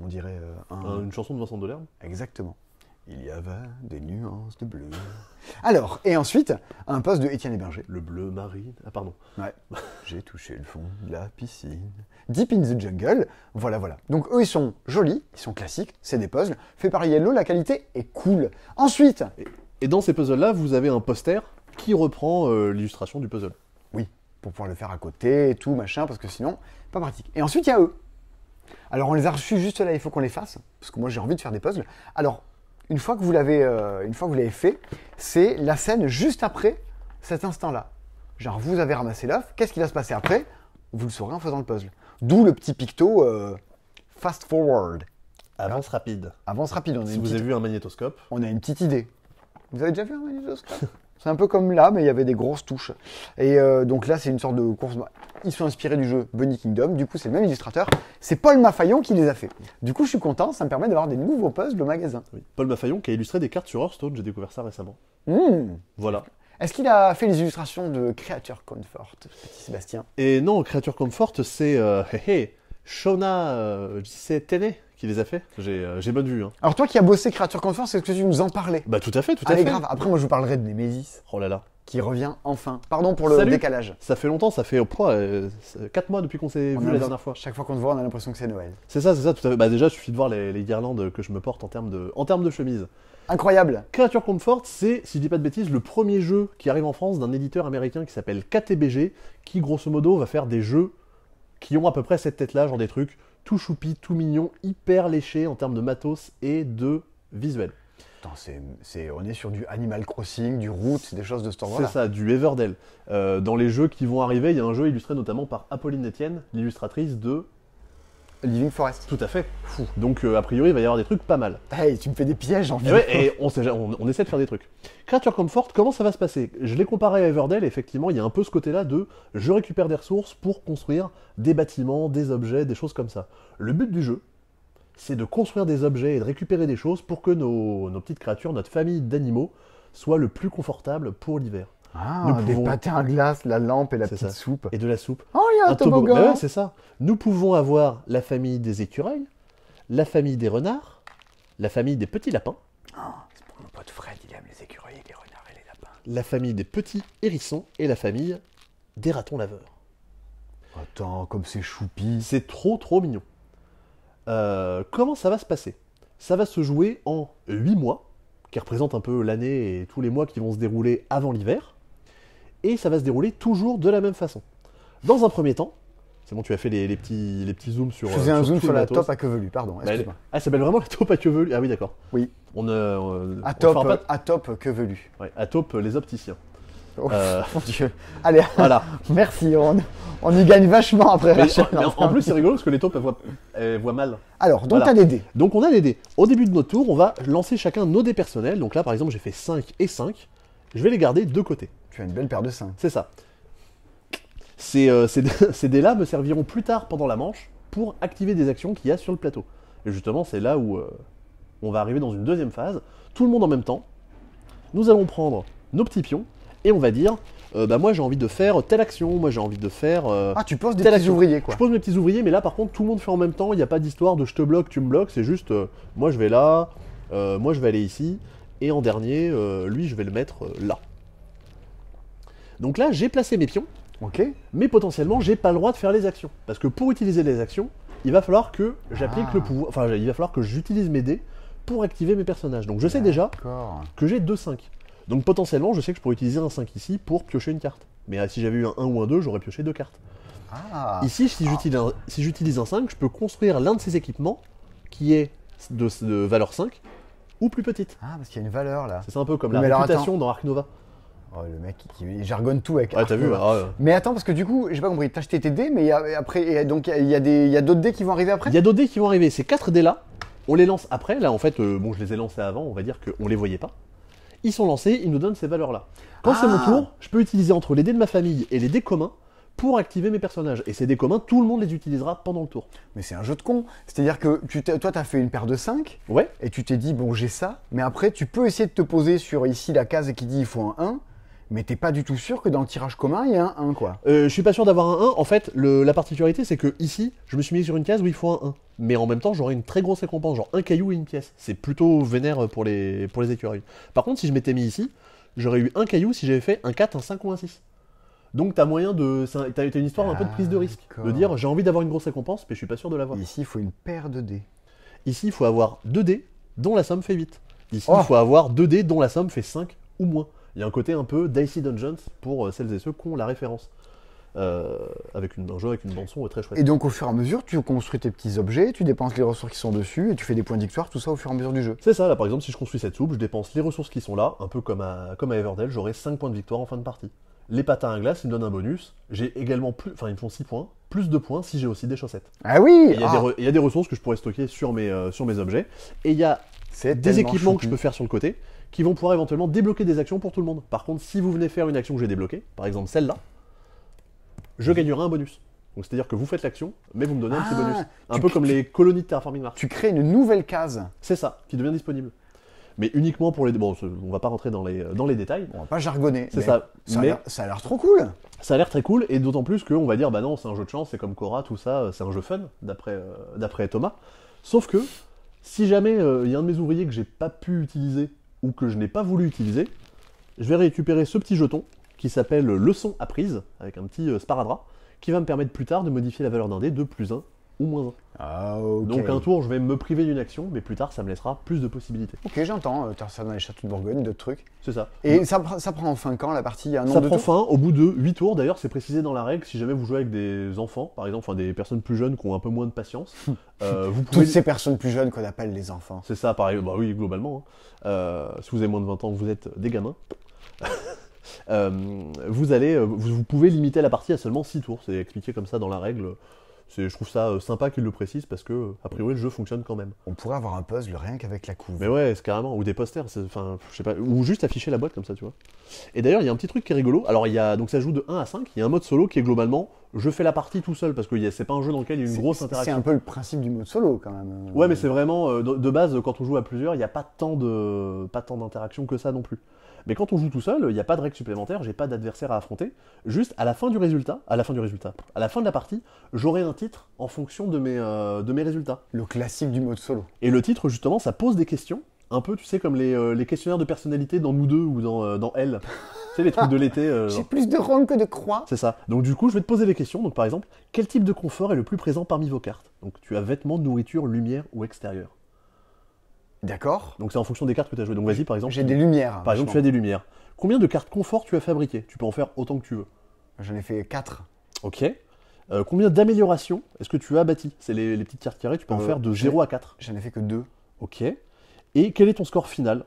On dirait une chanson de Vincent Delerme. Exactement. Il y avait des nuances de bleu. Alors, et ensuite, un poste de Étienne Héberger. Le bleu marine. Ah, pardon. Ouais. J'ai touché le fond de la piscine. Deep in the jungle. Voilà. Donc, eux, ils sont jolis, ils sont classiques, c'est des puzzles. Fait par Yellow, la qualité est cool. Ensuite. Et dans ces puzzles-là, vous avez un poster qui reprend l'illustration du puzzle. Oui, pour pouvoir le faire à côté et tout, machin, parce que sinon, pas pratique. Et ensuite, il y a eux. Alors, on les a reçus juste là, il faut qu'on les fasse, parce que moi, j'ai envie de faire des puzzles. Alors, une fois que vous l'avez fait, c'est la scène juste après cet instant-là. Genre, vous avez ramassé l'œuf, qu'est-ce qui va se passer après? Vous le saurez en faisant le puzzle. D'où le petit picto fast forward. Avance rapide. Avance rapide. Si vous avez vu un magnétoscope. On a une petite idée. Vous avez déjà vu un magnétoscope? C'est un peu comme là, mais il y avait des grosses touches. Et donc là, c'est une sorte de course. Ils sont inspirés du jeu Bunny Kingdom. Du coup, c'est le même illustrateur. C'est Paul Maffaillon qui les a fait. Du coup, je suis content. Ça me permet d'avoir des nouveaux puzzles au magasin. Oui. Paul Maffaillon qui a illustré des cartes sur Hearthstone. J'ai découvert ça récemment. Voilà. Est-ce qu'il a fait les illustrations de Creature Comfort, petit Sébastien? Et non, Creature Comfort, c'est Shona Tene qui les a fait. J'ai bonne vue. Hein. Alors toi qui as bossé Creature Comfort, est-ce que tu nous en parlais? Bah tout à fait. Allez, grave. Après, moi, je vous parlerai de Nemesis. Oh là là. Qui revient enfin. Pardon pour le décalage. Ça fait longtemps, ça fait 4 mois depuis qu'on s'est vu la dernière fois. Chaque fois qu'on te voit, on a l'impression que c'est Noël. C'est ça, tout à fait. Bah déjà, il suffit de voir les guirlandes que je me porte en termes de chemise. Incroyable. Creature Comfort, c'est, si je dis pas de bêtises, le premier jeu qui arrive en France d'un éditeur américain qui s'appelle KTBG, qui grosso modo va faire des jeux qui ont à peu près cette tête-là, genre des trucs tout choupi, tout mignon, hyper léché en termes de matos et de visuel. On est sur du Animal Crossing, du Root, des choses de ce genre-là. C'est ça, du Everdell. Dans les jeux qui vont arriver, il y a un jeu illustré notamment par Apolline Etienne, l'illustratrice de Living Forest. Tout à fait. Fou. Donc a priori, il va y avoir des trucs pas mal. Hey, tu me fais des pièges en fait. Et on essaie de faire des trucs. Creature Comfort, comment ça va se passer? Je l'ai comparé à Everdell, et effectivement, il y a un peu ce côté-là de je récupère des ressources pour construire des bâtiments, des objets, des choses comme ça. Le but du jeu, c'est de construire des objets et de récupérer des choses pour que nos petites créatures, notre famille d'animaux, soient le plus confortable pour l'hiver. Ah, des patins à glace, la lampe et la petite soupe. Et de la soupe. Oh, il y a un toboggan. Ouais, c'est ça. Nous pouvons avoir la famille des écureuils, la famille des renards, la famille des petits lapins. Oh, c'est pour mon pote Fred, il aime les écureuils, les renards et les lapins. La famille des petits hérissons et la famille des ratons laveurs. Attends, comme c'est choupi. C'est trop mignon. Comment ça va se passer? Ça va se jouer en 8 mois, qui représentent un peu l'année et tous les mois qui vont se dérouler avant l'hiver. Et ça va se dérouler toujours de la même façon. Dans un premier temps, c'est bon, tu as fait les petits zooms sur. Je faisais un zoom sur la taupe à queue velue, pardon. Excuse-moi. Ah, ça s'appelle vraiment la taupe à queue velue. Ah oui, d'accord. Oui. À taupe queue velue. Ouais, à taupe les opticiens. Oh, mon Dieu. Allez, voilà. Merci, on y gagne vachement après. En plus, c'est rigolo parce que les taupes, elles voient mal. Alors, donc voilà. Tu as des dés. Donc, on a des dés. Au début de notre tour, on va lancer chacun nos dés personnels. Donc là, par exemple, j'ai fait 5 et 5. Je vais les garder de côté. Tu as une belle paire de 5. C'est ça. Ces dés-là me serviront plus tard pendant la manche pour activer des actions qu'il y a sur le plateau. Et justement, c'est là où on va arriver dans une deuxième phase. Tout le monde en même temps. Nous allons prendre nos petits pions. Et on va dire, moi j'ai envie de faire telle action, moi j'ai envie de faire tu poses des petits ouvriers quoi. Je pose mes petits ouvriers, mais là par contre tout le monde fait en même temps, il n'y a pas d'histoire de je te bloque, tu me bloques, c'est juste, moi je vais là, moi je vais aller ici, et en dernier, lui je vais le mettre là. Donc là j'ai placé mes pions, mais potentiellement j'ai pas le droit de faire les actions. Parce que pour utiliser les actions, il va falloir que j'applique le pouvoir, enfin il va falloir que j'utilise mes dés pour activer mes personnages. Donc je sais déjà que j'ai 2-5. Donc potentiellement, je sais que je pourrais utiliser un 5 ici pour piocher une carte. Mais si j'avais eu un 1 ou un 2, j'aurais pioché 2 cartes. Ici, si j'utilise un 5, je peux construire l'un de ces équipements qui est de valeur 5 ou plus petite. Ah, parce qu'il y a une valeur là. C'est un peu comme la réputation dans Ark Nova. Oh, le mec, il jargonne tout avec Ark Nova. Vu, Mais attends, parce que du coup, j'ai pas compris, t'as acheté tes dés, mais donc il y a d'autres dés qui vont arriver après? Il y a d'autres dés qui vont arriver. Ces 4 dés là, on les lance après. Là, en fait, je les ai lancés avant, on va dire qu'on les voyait pas. Ils sont lancés, ils nous donnent ces valeurs-là. Quand c'est mon tour, je peux utiliser entre les dés de ma famille et les dés communs pour activer mes personnages. Et ces dés communs, tout le monde les utilisera pendant le tour. Mais c'est un jeu de con. C'est-à-dire que toi, tu as fait une paire de 5, et tu t'es dit, bon, j'ai ça, mais après, tu peux essayer de te poser sur ici la case qui dit il faut un 1, mais t'es pas du tout sûr que dans le tirage commun, il y a un 1, quoi. Je suis pas sûr d'avoir un 1. En fait, la particularité, c'est que ici, je me suis mis sur une case où il faut un 1. Mais en même temps, j'aurai une très grosse récompense, genre un caillou et une pièce. C'est plutôt vénère pour les écureuils. Par contre, si je m'étais mis ici, j'aurais eu un caillou si j'avais fait un 4, un 5 ou un 6. Donc t'as moyen de... T'as une histoire un peu de prise de risque. De dire, j'ai envie d'avoir une grosse récompense, mais je suis pas sûr de l'avoir. Ici, il faut une paire de dés. Ici, il faut avoir 2 dés dont la somme fait 8. Ici, il faut avoir 2 dés dont la somme fait 5 ou moins. Il y a un côté un peu Dicey Dungeons pour celles et ceux qui ont la référence. Avec un jeu avec une bande-son très chouette. Et donc au fur et à mesure, tu construis tes petits objets, tu dépenses les ressources qui sont dessus et tu fais des points de victoire, tout ça au fur et à mesure du jeu. C'est ça, là par exemple, si je construis cette soupe, je dépense les ressources qui sont là, un peu comme à Everdell, j'aurai 5 points de victoire en fin de partie. Les patins à glace, ils me donnent un bonus. J'ai également ils me font 6 points, plus de points si j'ai aussi des chaussettes. Ah oui. Il y a des ressources que je pourrais stocker sur mes objets. Et il y a des équipements que je peux faire sur le côté qui vont pouvoir éventuellement débloquer des actions pour tout le monde. Par contre, si vous venez faire une action que j'ai débloquée, par exemple celle-là, je gagnerai un bonus. Donc c'est-à-dire que vous faites l'action, mais vous me donnez un petit bonus. Un peu comme les colonies de Terraforming Mars. Tu crées une nouvelle case. C'est ça, qui devient disponible. Mais uniquement pour les... Bon, on va pas rentrer dans les détails. On va pas jargonner. C'est ça. Ça a l'air trop cool. Ça a l'air très cool, et d'autant plus qu'on va dire, bah non, c'est un jeu de chance, c'est comme Cora, tout ça, c'est un jeu fun, d'après Thomas. Sauf que, si jamais il y a un de mes ouvriers que j'ai pas pu utiliser, ou que je n'ai pas voulu utiliser, je vais récupérer ce petit jeton, qui s'appelle leçon apprise, avec un petit sparadrap, qui va me permettre plus tard de modifier la valeur d'un dé de +1 ou moins 1. Ah, ok. Donc un tour, je vais me priver d'une action, mais plus tard, ça me laissera plus de possibilités. Ok, j'entends. T'as ça dans les châteaux de Bourgogne, d'autres trucs. C'est ça. Et ça prend fin quand la partie? Il y a un nombre Ça de prend tours fin au bout de 8 tours. D'ailleurs, c'est précisé dans la règle, si jamais vous jouez avec des enfants, par exemple, enfin des personnes plus jeunes qui ont un peu moins de patience, vous pouvez... Toutes ces personnes plus jeunes qu'on appelle les enfants. C'est ça, pareil, bah oui, globalement. Hein. Si vous avez moins de 20 ans, vous êtes des gamins. Vous pouvez limiter la partie à seulement 6 tours. C'est expliqué comme ça dans la règle. Je trouve ça sympa qu'ils le précisent parce que, a priori, le jeu fonctionne quand même. On pourrait avoir un puzzle rien qu'avec la couve. Mais ouais, c'est carrément. Ou des posters, enfin, je sais pas. Ou juste afficher la boîte comme ça, tu vois. Et d'ailleurs, il y a un petit truc qui est rigolo. Alors, donc ça joue de 1 à 5. Il y a un mode solo qui est globalement, je fais la partie tout seul parce que c'est pas un jeu dans lequel il y a une grosse interaction. C'est un peu le principe du mode solo quand même. Ouais, mais c'est vraiment, de base, quand on joue à plusieurs, il n'y a pas tant d'interaction que ça non plus. Mais quand on joue tout seul, il n'y a pas de règles supplémentaires, j'ai pas d'adversaire à affronter. Juste à la fin de la partie, j'aurai un titre en fonction de mes résultats. Le classique du mode solo. Et le titre, justement, ça pose des questions, un peu, tu sais, comme les questionnaires de personnalité dans Nous deux ou dans Elle. Tu sais, les trucs de l'été. J'ai plus de ronds que de croix. C'est ça. Donc du coup, je vais te poser des questions. Donc par exemple, quel type de confort est le plus présent parmi vos cartes? Donc tu as vêtements, nourriture, lumière ou extérieur. D'accord. Donc c'est en fonction des cartes que tu as jouées. Donc vas-y, par exemple. J'ai des lumières. Par exemple, tu as des lumières. Combien de cartes confort tu as fabriquées? Tu peux en faire autant que tu veux. J'en ai fait 4. Ok. Combien d'améliorations est-ce que tu as bâti? C'est les petites cartes carrées, tu peux en faire de 0 à 4. J'en ai fait que 2. Ok. Et quel est ton score final?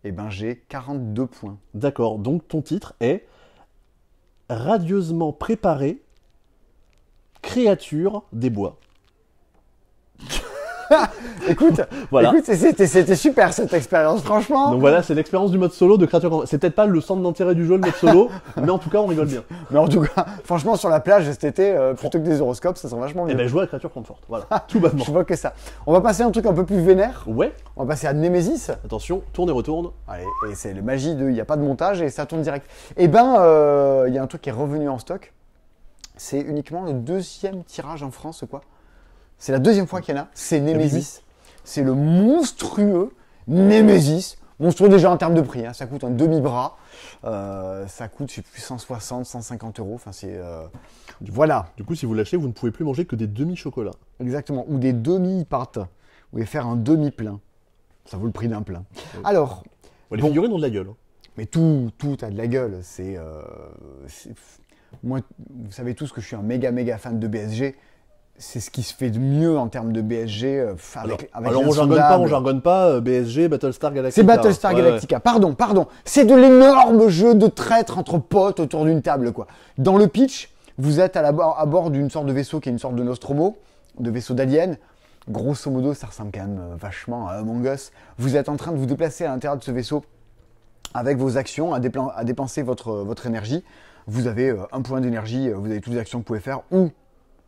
Eh ben j'ai 42 points. D'accord. Donc ton titre est radieusement préparé, créature des bois. Écoute, voilà. C'était super cette expérience, franchement. Donc voilà, c'est l'expérience du mode solo de créature. C'est peut-être pas le centre d'intérêt du jeu, le mode solo, mais en tout cas, on rigole bien. Mais en tout cas, franchement, sur la plage cet été, plutôt que des horoscopes, ça sent vachement mieux. Eh ben, jouer à créature comfort, voilà, tout bonnement. Je vois que ça. On va passer à un truc un peu plus vénère. Ouais. On va passer à Nemesis. Attention, tourne et retourne. Allez, et c'est le magie il n'y a pas de montage et ça tourne direct. Eh ben, il y a un truc qui est revenu en stock. C'est uniquement le 2e tirage en France, quoi. C'est la 2e fois qu'il y en a. C'est Nemesis. C'est le monstrueux Nemesis. Monstrueux déjà en termes de prix. Hein. Ça coûte un demi-bras. Ça coûte, je sais plus, 160, 150 euros. Enfin, c'est. Voilà. Du coup, si vous l'achetez, vous ne pouvez plus manger que des demi-chocolats. Exactement. Ou des demi-pâtes. Vous pouvez faire un demi-plein. Ça vaut le prix d'un plein. Alors. Ouais, les figurines ont de la gueule. Mais tout a de la gueule. Moi, vous savez tous que je suis un méga fan de BSG. C'est ce qui se fait de mieux en termes de BSG. Alors on jargonne pas BSG, Battlestar Galactica. C'est Battlestar Galactica. Ouais. Pardon. C'est de l'énorme jeu de traître entre potes autour d'une table, quoi. Dans le pitch, vous êtes à bord d'une sorte de vaisseau qui est une sorte de Nostromo, de vaisseau d'alien. Grosso modo, ça ressemble quand même vachement à Among Us. Vous êtes en train de vous déplacer à l'intérieur de ce vaisseau avec vos actions, à dépenser votre énergie. Vous avez un point d'énergie, vous avez toutes les actions que vous pouvez faire, ou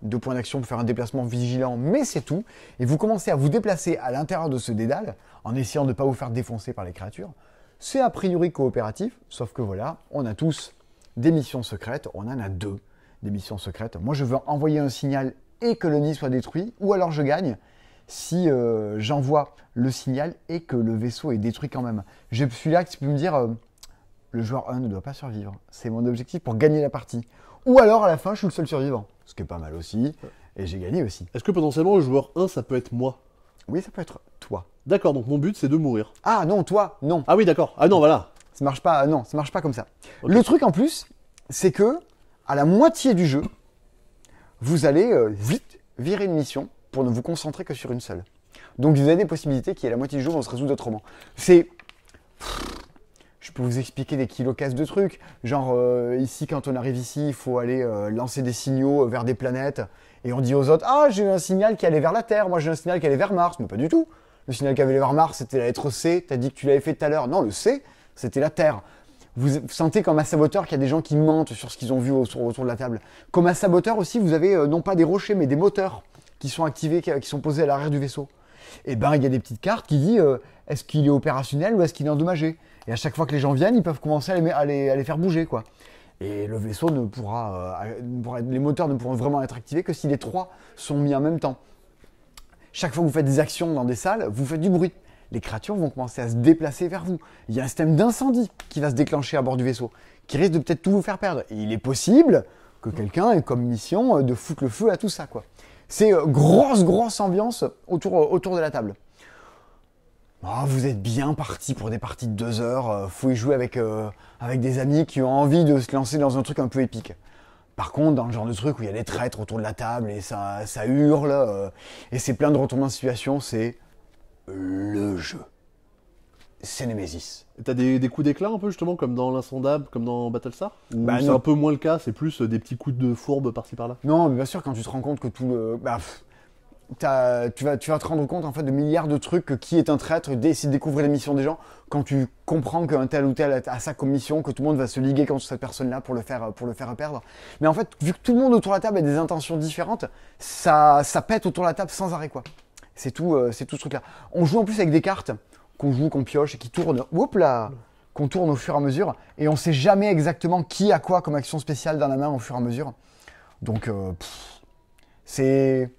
2 points d'action pour faire un déplacement vigilant, mais c'est tout. Et vous commencez à vous déplacer à l'intérieur de ce dédale, en essayant de ne pas vous faire défoncer par les créatures. C'est a priori coopératif, sauf que voilà, on a tous des missions secrètes, on en a 2, des missions secrètes. Moi, je veux envoyer un signal et que le nid soit détruit, ou alors je gagne si j'envoie le signal et que le vaisseau est détruit quand même. Je suis là, tu peux me dire, le joueur 1 ne doit pas survivre. C'est mon objectif pour gagner la partie. Ou alors, à la fin, je suis le seul survivant. Ce qui est pas mal aussi. Et j'ai gagné aussi. Est-ce que potentiellement, le joueur 1, ça peut être moi? Oui, ça peut être toi. D'accord, donc mon but, c'est de mourir. Ah non, toi, non. Ah oui, d'accord. Ah non, voilà. Ça marche pas, non, ça marche pas comme ça. Okay. Le truc en plus, c'est que, à la moitié du jeu, vous allez vite virer une mission pour ne vous concentrer que sur une seule. Donc, vous avez des possibilités qui, à la moitié du jeu, vont se résoudre autrement. Je peux vous expliquer des kilocasses de trucs. Genre, ici, quand on arrive ici, il faut aller lancer des signaux vers des planètes. Et on dit aux autres, ah, j'ai un signal qui allait vers la Terre. Moi, j'ai un signal qui allait vers Mars. Mais pas du tout. Le signal qui allait vers Mars, c'était la lettre C. T'as dit que tu l'avais fait tout à l'heure. Non, le C, c'était la Terre. Vous sentez comme un saboteur qu'il y a des gens qui mentent sur ce qu'ils ont vu autour de la table. Comme un saboteur aussi, vous avez non pas des rochers, mais des moteurs qui sont activés, qui sont posés à l'arrière du vaisseau. Et ben, il y a des petites cartes qui disent, est-ce qu'il est opérationnel ou est-ce qu'il est endommagé? Et à chaque fois que les gens viennent, ils peuvent commencer à les faire bouger, quoi. Et le vaisseau ne pourra, les moteurs ne pourront vraiment être activés que si les 3 sont mis en même temps. Chaque fois que vous faites des actions dans des salles, vous faites du bruit. Les créatures vont commencer à se déplacer vers vous. Il y a un système d'incendie qui va se déclencher à bord du vaisseau, qui risque de peut-être tout vous faire perdre. Et il est possible que quelqu'un ait comme mission de foutre le feu à tout ça, quoi. C'est grosse ambiance autour de la table. Oh, vous êtes bien parti pour des parties de 2 heures. Faut y jouer avec des amis qui ont envie de se lancer dans un truc un peu épique. Par contre, dans le genre de truc où il y a des traîtres autour de la table et ça hurle, et c'est plein de retournements de situation, c'est le jeu. C'est Nemesis. T'as des coups d'éclat un peu justement comme dans l'Insondable, comme dans Battlestar c'est un peu moins le cas, c'est plus des petits coups de fourbe par-ci par-là. Non, mais bien sûr, quand tu te rends compte que tout le... tu vas te rendre compte en fait de milliards de trucs, qui est un traître, d'essayer de découvrir les missions des gens, quand tu comprends qu'un tel ou tel a ça comme mission, que tout le monde va se liguer contre cette personne-là pour le faire perdre. Mais en fait, vu que tout le monde autour de la table a des intentions différentes, ça pète autour de la table sans arrêt, quoi. C'est tout ce truc-là. On joue en plus avec des cartes qu'on pioche et qui tournent, qu'on tourne au fur et à mesure, et on sait jamais exactement qui a quoi comme action spéciale dans la main au fur et à mesure. Donc, c'est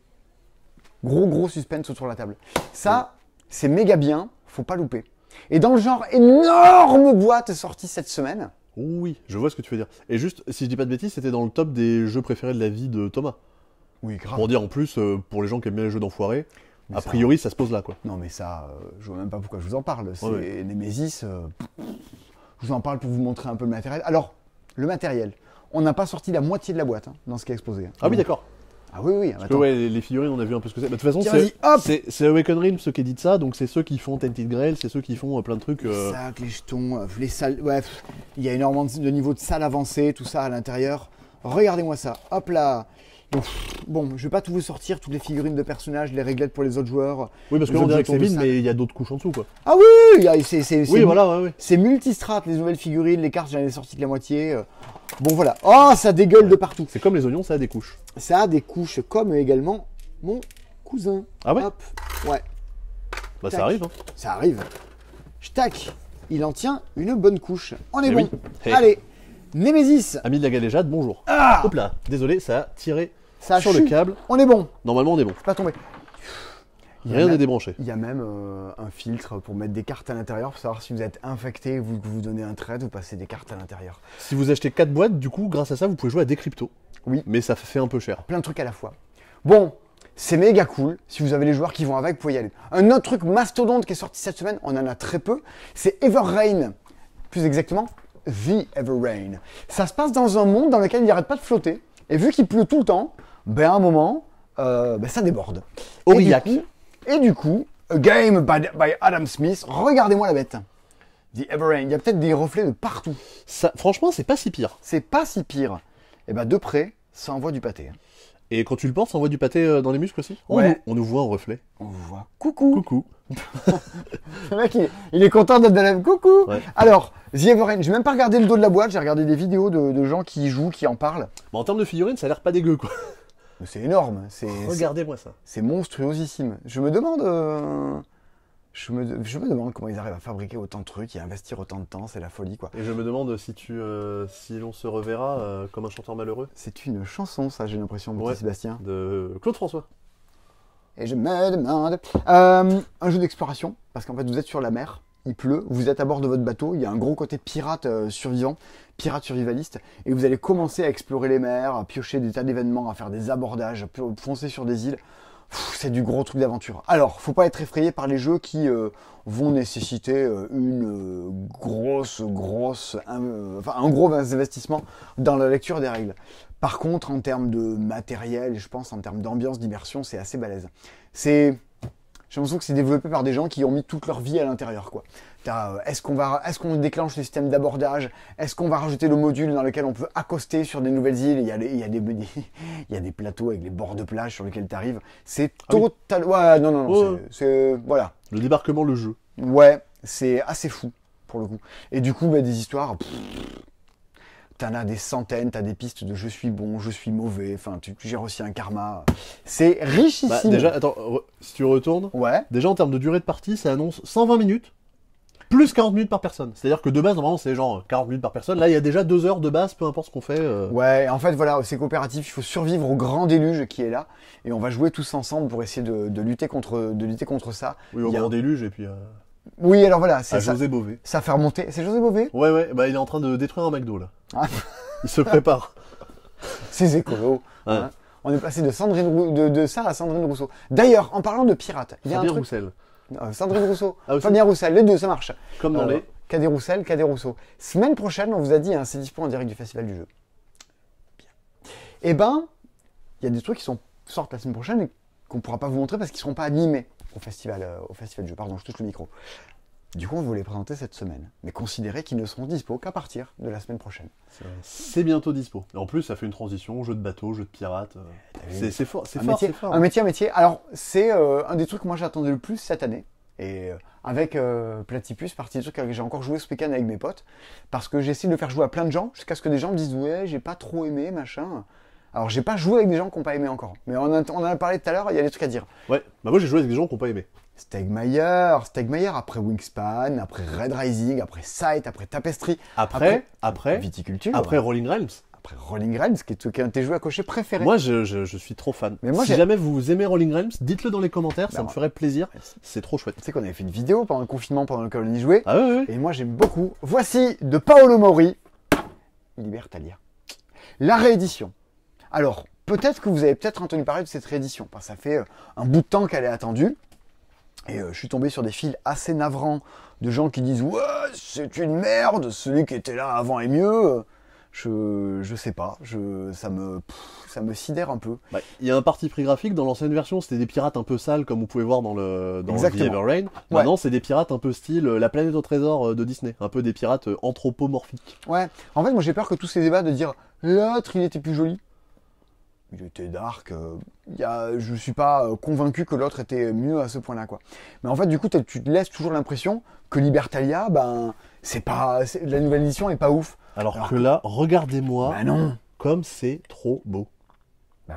gros suspense autour de la table. Ça, c'est méga bien, faut pas louper. Et dans le genre énorme boîte sortie cette semaine. Oui, je vois ce que tu veux dire. Et juste, si je dis pas de bêtises, c'était dans le top des jeux préférés de la vie de Thomas. Oui, grave. Pour dire en plus, pour les gens qui aiment bien les jeux d'enfoirés, a priori ça se pose là, quoi. Non mais ça, je vois même pas pourquoi je vous en parle. C'est Nemesis, je vous en parle pour vous montrer un peu le matériel. Alors, le matériel, on n'a pas sorti la moitié de la boîte dans ce qui est exposé. Ah oui, d'accord. Ah oui. Parce que les figurines, on a vu un peu ce que c'est. Bah, de toute façon, c'est Awaken Realms ceux qui éditent ça, donc c'est ceux qui font Tainted Grail, c'est ceux qui font plein de trucs. Les sacs, les jetons, les salles. Ouais, il y a énormément de niveaux de salles avancées, tout ça à l'intérieur. Regardez-moi ça. Hop là. Bon, je vais pas tout vous sortir, toutes les figurines de personnages, les réglettes pour les autres joueurs. Oui, parce que on dirait que c'est vide, mais il y a d'autres couches en dessous, quoi. Ah oui, c'est multistrate, les nouvelles figurines, les cartes, j'en ai sorti que la moitié. Bon, voilà. Oh, ça dégueule de partout. C'est comme les oignons, ça a des couches. Ça a des couches, comme également mon cousin. Ah ouais? Hop, ouais. Bah, ça arrive, hein. Ça arrive. Tac, il en tient une bonne couche. On est bon. Oui. Hey. Allez, Nemesis. Ami de la galéjade, bonjour. Ah, hop là, désolé, ça a tiré ça sur le câble. On est bon. Normalement, on est bon. C'est pas tombé. Rien n'est débranché. Il y a même un filtre pour mettre des cartes à l'intérieur pour savoir si vous êtes infecté, vous donnez un trait, vous passez des cartes à l'intérieur. Si vous achetez 4 boîtes, du coup, grâce à ça, vous pouvez jouer à des cryptos. Oui. Mais ça fait un peu cher. Plein de trucs à la fois. Bon, c'est méga cool. Si vous avez les joueurs qui vont avec, vous pouvez y aller. Un autre truc mastodonte qui est sorti cette semaine, on en a très peu, c'est Everrain. Plus exactement, The Everrain. Ça se passe dans un monde dans lequel il n'arrête pas de flotter. Et vu qu'il pleut tout le temps, à un moment, ça déborde. Aurillac. Et du coup, A Game by Adam Smith, regardez-moi la bête. The Everrain, il y a peut-être des reflets de partout. Ça, franchement, c'est pas si pire. C'est pas si pire. Et de près, ça envoie du pâté. Et quand tu le penses, ça envoie du pâté dans les muscles aussi. Ouais. On nous voit en reflet. On vous voit. Coucou. Coucou. Le mec, il est content d'être de la... Coucou. Ouais. Alors, The Everrain, j'ai même pas regardé le dos de la boîte, j'ai regardé des vidéos de gens qui y jouent, qui en parlent. Mais en termes de figurines, ça a l'air pas dégueu, quoi. C'est énorme. Regardez-moi ça. C'est monstruosissime. Je me demande comment ils arrivent à fabriquer autant de trucs et à investir autant de temps, c'est la folie, quoi. Et je me demande si l'on se reverra comme un chanteur malheureux. C'est une chanson, ça, j'ai l'impression, de Sébastien. De Claude François. Et je me demande... un jeu d'exploration, parce qu'en fait, vous êtes sur la mer, il pleut, vous êtes à bord de votre bateau, il y a un gros côté pirate survivant, pirate survivaliste, et vous allez commencer à explorer les mers, à piocher des tas d'événements, à faire des abordages, à foncer sur des îles. C'est du gros truc d'aventure. Alors, faut pas être effrayé par les jeux qui vont nécessiter un gros investissement dans la lecture des règles. Par contre, en termes de matériel, je pense en termes d'ambiance, d'immersion, c'est assez balèze. J'ai l'impression que c'est développé par des gens qui ont mis toute leur vie à l'intérieur, quoi. Est-ce qu'on déclenche le système d'abordage? Est-ce qu'on va rajouter le module dans lequel on peut accoster sur des nouvelles îles? Il y a des plateaux avec les bords de plage sur lesquels tu arrives. C'est total... Ouais, non. Voilà. Le débarquement, le jeu. Ouais, c'est assez fou, pour le coup. Et du coup, des histoires... T'en as des centaines, t'as des pistes de je suis bon, je suis mauvais, enfin tu gères aussi un karma. C'est richissime. Déjà, attends, si tu retournes, déjà en termes de durée de partie, ça annonce 120 minutes, plus 40 minutes par personne. C'est-à-dire que de base, normalement, c'est genre 40 minutes par personne. Là, il y a déjà 2 heures de base, peu importe ce qu'on fait. Ouais, en fait, voilà, c'est coopératif, il faut survivre au grand déluge qui est là, et on va jouer tous ensemble pour essayer de lutter contre ça. Oui, au grand déluge, et puis... Oui, alors voilà, c'est ça. José Bové. Ça fait remonter. C'est José Bové? Ouais, il est en train de détruire un McDo, là. Il se prépare. Ces écolos. Ouais. On est passé de ça à Sandrine Rousseau. D'ailleurs, en parlant de pirates, il y a Fabien un truc... Roussel. Sandrine Rousseau. Fabien Roussel, les deux, ça marche. Comme dans les... Cadet Roussel, Cadet Rousseau. Semaine prochaine, on vous a dit, hein, c'est dispo en direct du Festival du Jeu. Bien. Eh ben, il y a des trucs qui sortent la semaine prochaine et qu'on ne pourra pas vous montrer parce qu'ils ne seront pas animés au Festival du Jeu. Pardon, je touche le micro. Du coup, on vous les présenter cette semaine. Mais considérez qu'ils ne seront dispo qu'à partir de la semaine prochaine. C'est bientôt dispo. Et en plus, ça fait une transition, jeu de bateau, jeu de pirate. C'est fort, c'est fort, c'est fort. Un métier. Alors, c'est un des trucs que moi j'attendais le plus cette année. Et avec Platypus, partie des trucs que j'ai encore joué ce week-end avec mes potes. Parce que j'ai essayé de le faire jouer à plein de gens, jusqu'à ce que des gens me disent « Ouais, j'ai pas trop aimé, machin ». Alors, j'ai pas joué avec des gens qui n'ont pas aimé encore. Mais on en a parlé tout à l'heure, il y a des trucs à dire. Ouais, bah moi j'ai joué avec des gens qui n'ont pas aimé. Stegmaier, après Wingspan, après Red Rising, après Sight, après Tapestry, après Viticulture, après Rolling Realms. Après Rolling Realms, qui est un de tes jeux à cocher préférés. Moi, je suis trop fan. Mais moi, si jamais vous aimez Rolling Realms, dites-le dans les commentaires, ça me ferait plaisir. C'est trop chouette. Tu sais qu'on avait fait une vidéo pendant le confinement, pendant lequel on y jouait. Ah oui. Et moi, j'aime beaucoup. Voici de Paolo Mori, Libertalia. La réédition. Alors, peut-être que vous avez entendu parler de cette réédition. Parce que ça fait un bout de temps qu'elle est attendue. Et je suis tombé sur des fils assez navrants de gens qui disent « Ouais, c'est une merde, celui qui était là avant est mieux ». Je sais pas, ça me sidère un peu. Il y a un parti pris graphique, dans l'ancienne version c'était des pirates un peu sales comme vous pouvez voir dans The Ever Rain. Maintenant c'est des pirates un peu style La planète au trésor de Disney, un peu des pirates anthropomorphiques. Ouais, en fait moi j'ai peur que tous ces débats de dire l'autre il était plus joli, il était dark, je suis pas convaincu que l'autre était mieux à ce point-là quoi. Mais en fait du coup tu te laisses toujours l'impression que Libertalia, la nouvelle édition est pas ouf. Alors que là, regardez-moi, comme c'est trop beau.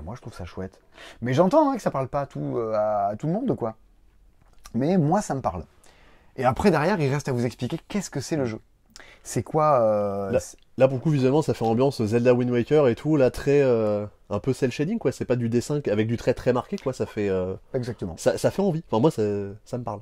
Moi je trouve ça chouette. Mais j'entends que ça parle pas à tout le monde quoi. Mais moi ça me parle. Et après derrière il reste à vous expliquer qu'est-ce que c'est le jeu. C'est quoi Là pour le coup visuellement ça fait ambiance Zelda Wind Waker et tout, là très un peu cel shading quoi, c'est pas du dessin avec du trait très marqué quoi, ça fait exactement. Ça fait envie. Enfin moi ça me parle.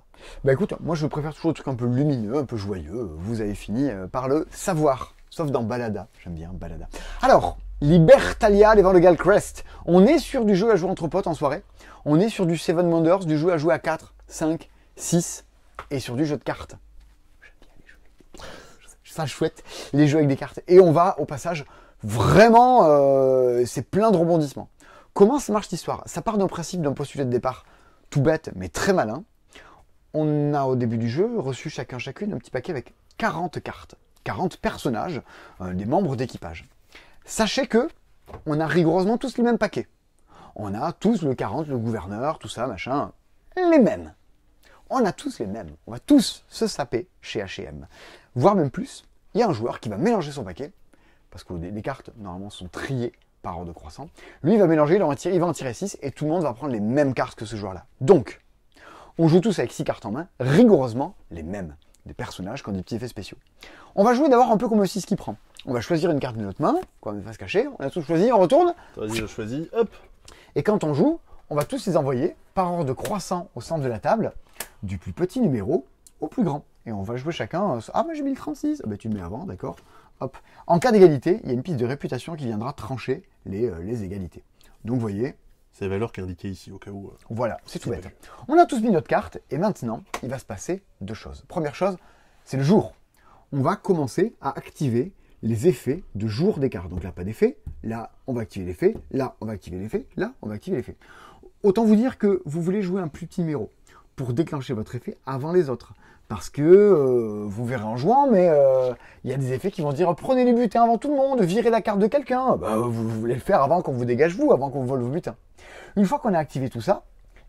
Écoute, moi je préfère toujours le truc un peu lumineux, un peu joyeux. Vous avez fini par le savoir, sauf dans Balada. J'aime bien Balada. Alors, Libertalia, les vents de Galcrest. On est sur du jeu à jouer entre potes en soirée. On est sur du Seven Wonders, du jeu à jouer à 4, 5, 6 et sur du jeu de cartes. Ça chouette, les jeux avec des cartes. Et on va, au passage, vraiment, c'est plein de rebondissements. Comment ça marche cette histoire? Ça part d'un principe, d'un postulat de départ tout bête, mais très malin. On a, au début du jeu, reçu chacune un petit paquet avec 40 cartes. 40 personnages, des membres d'équipage. Sachez que on a rigoureusement tous les mêmes paquets. On a tous le 40, le gouverneur, tout ça, machin, les mêmes. On a tous les mêmes. On va tous se saper chez H&M. Voire même plus, il y a un joueur qui va mélanger son paquet, parce que les cartes, normalement, sont triées par ordre croissant. Lui, il va mélanger, il va en tirer 6, et tout le monde va prendre les mêmes cartes que ce joueur-là. Donc, on joue tous avec 6 cartes en main, rigoureusement les mêmes. Des personnages qui ont des petits effets spéciaux. On va jouer d'abord un peu comme le 6 qui prend. On va choisir une carte de notre main, quoi, face cachée. On a tous choisi, on retourne. Vas-y, je choisis, hop. Et quand on joue, on va tous les envoyer par ordre croissant au centre de la table, du plus petit numéro au plus grand. Et on va jouer chacun. Ah, j'ai mis le 36. Ah, tu le mets avant, d'accord. Hop. En cas d'égalité, il y a une piste de réputation qui viendra trancher les égalités. Donc, vous voyez. C'est la valeur qui est indiquée ici, au cas où. Voilà, c'est tout bête. On a tous mis notre carte, et maintenant, il va se passer 2 choses. Première chose, c'est le jour. On va commencer à activer les effets de jour des cartes. Donc là, pas d'effet. Là, on va activer l'effet. Là, on va activer l'effet. Là, on va activer l'effet. Autant vous dire que vous voulez jouer un plus petit numéro pour déclencher votre effet avant les autres. Parce que vous verrez en jouant, mais il y a des effets qui vont dire prenez les butins avant tout le monde, virez la carte de quelqu'un. Vous voulez le faire avant qu'on vous dégage vous, avant qu'on vous vole vos butins. Une fois qu'on a activé tout ça,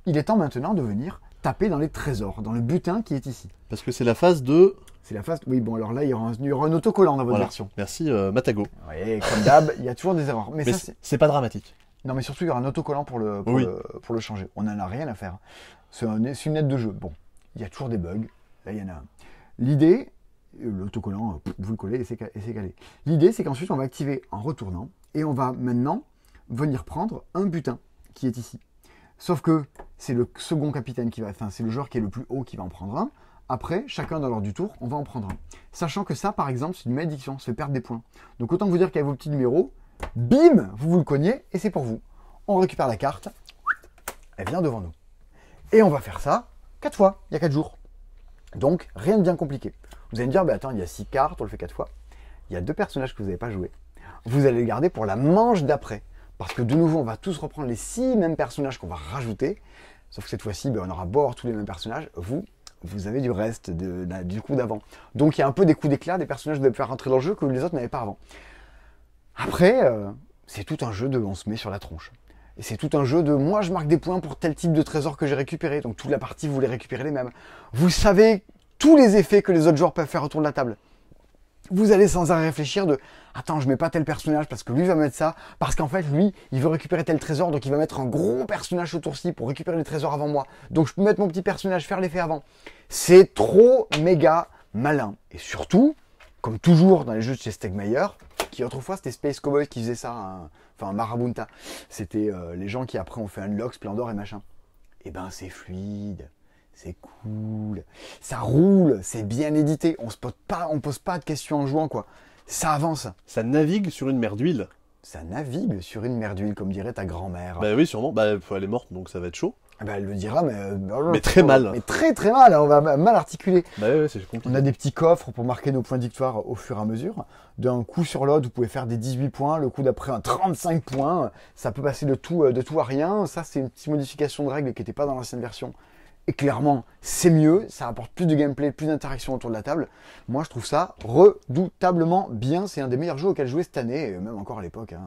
il est temps maintenant de venir taper dans les trésors, dans le butin qui est ici. Parce que c'est la phase de... C'est la phase... Oui, bon, alors là, il y aura un autocollant dans votre version. Merci, Matago. Oui, comme d'hab, il y a toujours des erreurs. Mais ça, c'est pas dramatique. Non, mais surtout, il y aura un autocollant pour le changer. On n'en a rien à faire. C'est une aide de jeu. Bon, il y a toujours des bugs. Là, il y en a un. L'idée, l'autocollant, vous le collez et c'est calé. L'idée, c'est qu'ensuite, on va activer en retournant et on va maintenant venir prendre un butin qui est ici. Sauf que c'est le second capitaine c'est le joueur qui est le plus haut qui va en prendre un. Après, chacun dans l'ordre du tour, on va en prendre un. Sachant que ça, par exemple, c'est une malédiction, ça fait perdre des points. Donc autant vous dire qu'avec vos petits numéros, bim, vous le cognez et c'est pour vous. on récupère la carte, elle vient devant nous. Et on va faire ça 4 fois, il y a 4 jours. Donc, rien de bien compliqué. Vous allez me dire, bah attends, il y a 6 cartes, on le fait 4 fois. Il y a 2 personnages que vous n'avez pas joués. Vous allez les garder pour la manche d'après. Parce que de nouveau, on va tous reprendre les 6 mêmes personnages qu'on va rajouter. Sauf que cette fois-ci, on aura beau avoir tous les mêmes personnages. Vous avez du reste du coup d'avant. Donc il y a un peu des coups d'éclat, des personnages que vous devez faire rentrer dans le jeu que les autres n'avaient pas avant. Après, c'est tout un jeu de on se met sur la tronche. Et c'est tout un jeu de moi je marque des points pour tel type de trésor que j'ai récupéré. Donc toute la partie, vous les récupérez les mêmes. Vous savez tous les effets que les autres joueurs peuvent faire autour de la table. Vous allez sans arrêt réfléchir de « Attends, je mets pas tel personnage parce que lui va mettre ça, parce qu'en fait, lui, il veut récupérer tel trésor, donc il va mettre un gros personnage ce tour-ci pour récupérer les trésors avant moi. Donc je peux mettre mon petit personnage, faire l'effet avant. » C'est trop méga malin. Et surtout, comme toujours dans les jeux de chez Stegmaier, qui autrefois c'était Space Cowboy qui faisait ça, hein, enfin Marabunta. C'était les gens qui après ont fait Unlock, Splendor et machin. Et ben c'est fluide. C'est cool, ça roule, c'est bien édité, on pose pas de questions en jouant quoi. Ça avance. Ça navigue sur une mer d'huile. Ça navigue sur une mer d'huile, comme dirait ta grand-mère. Bah oui, sûrement. Bah elle est morte, donc ça va être chaud. Bah elle le dira, mais très mal. Mais très très mal, on va mal articuler. Bah ouais, c'est compliqué. On a des petits coffres pour marquer nos points de victoire au fur et à mesure. D'un coup sur l'autre, vous pouvez faire des 18 points, le coup d'après un 35 points. Ça peut passer de tout à rien. Ça, c'est une petite modification de règle qui n'était pas dans l'ancienne version. Et clairement, c'est mieux, ça apporte plus de gameplay, plus d'interaction autour de la table. Moi, je trouve ça redoutablement bien. C'est un des meilleurs jeux auxquels j'ai joué cette année, et même encore à l'époque. Hein.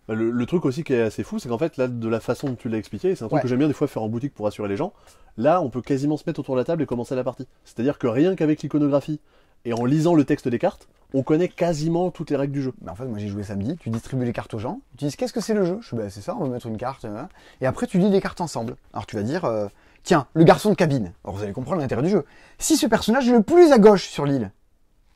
Le truc aussi qui est assez fou, c'est qu'en fait, là, de la façon dont tu l'as expliqué, c'est un truc que j'aime bien des fois faire en boutique pour rassurer les gens. Là, on peut quasiment se mettre autour de la table et commencer la partie. C'est-à-dire que rien qu'avec l'iconographie et en lisant le texte des cartes, on connaît quasiment toutes les règles du jeu. Bah en fait, moi j'ai joué samedi, tu distribues les cartes aux gens, tu dis qu'est-ce que c'est le jeu? Je dis c'est ça, on va mettre une carte, et après tu lis les cartes ensemble. Alors tu vas dire, tiens, le garçon de cabine. Alors vous allez comprendre l'intérêt du jeu. Si ce personnage est le plus à gauche sur l'île,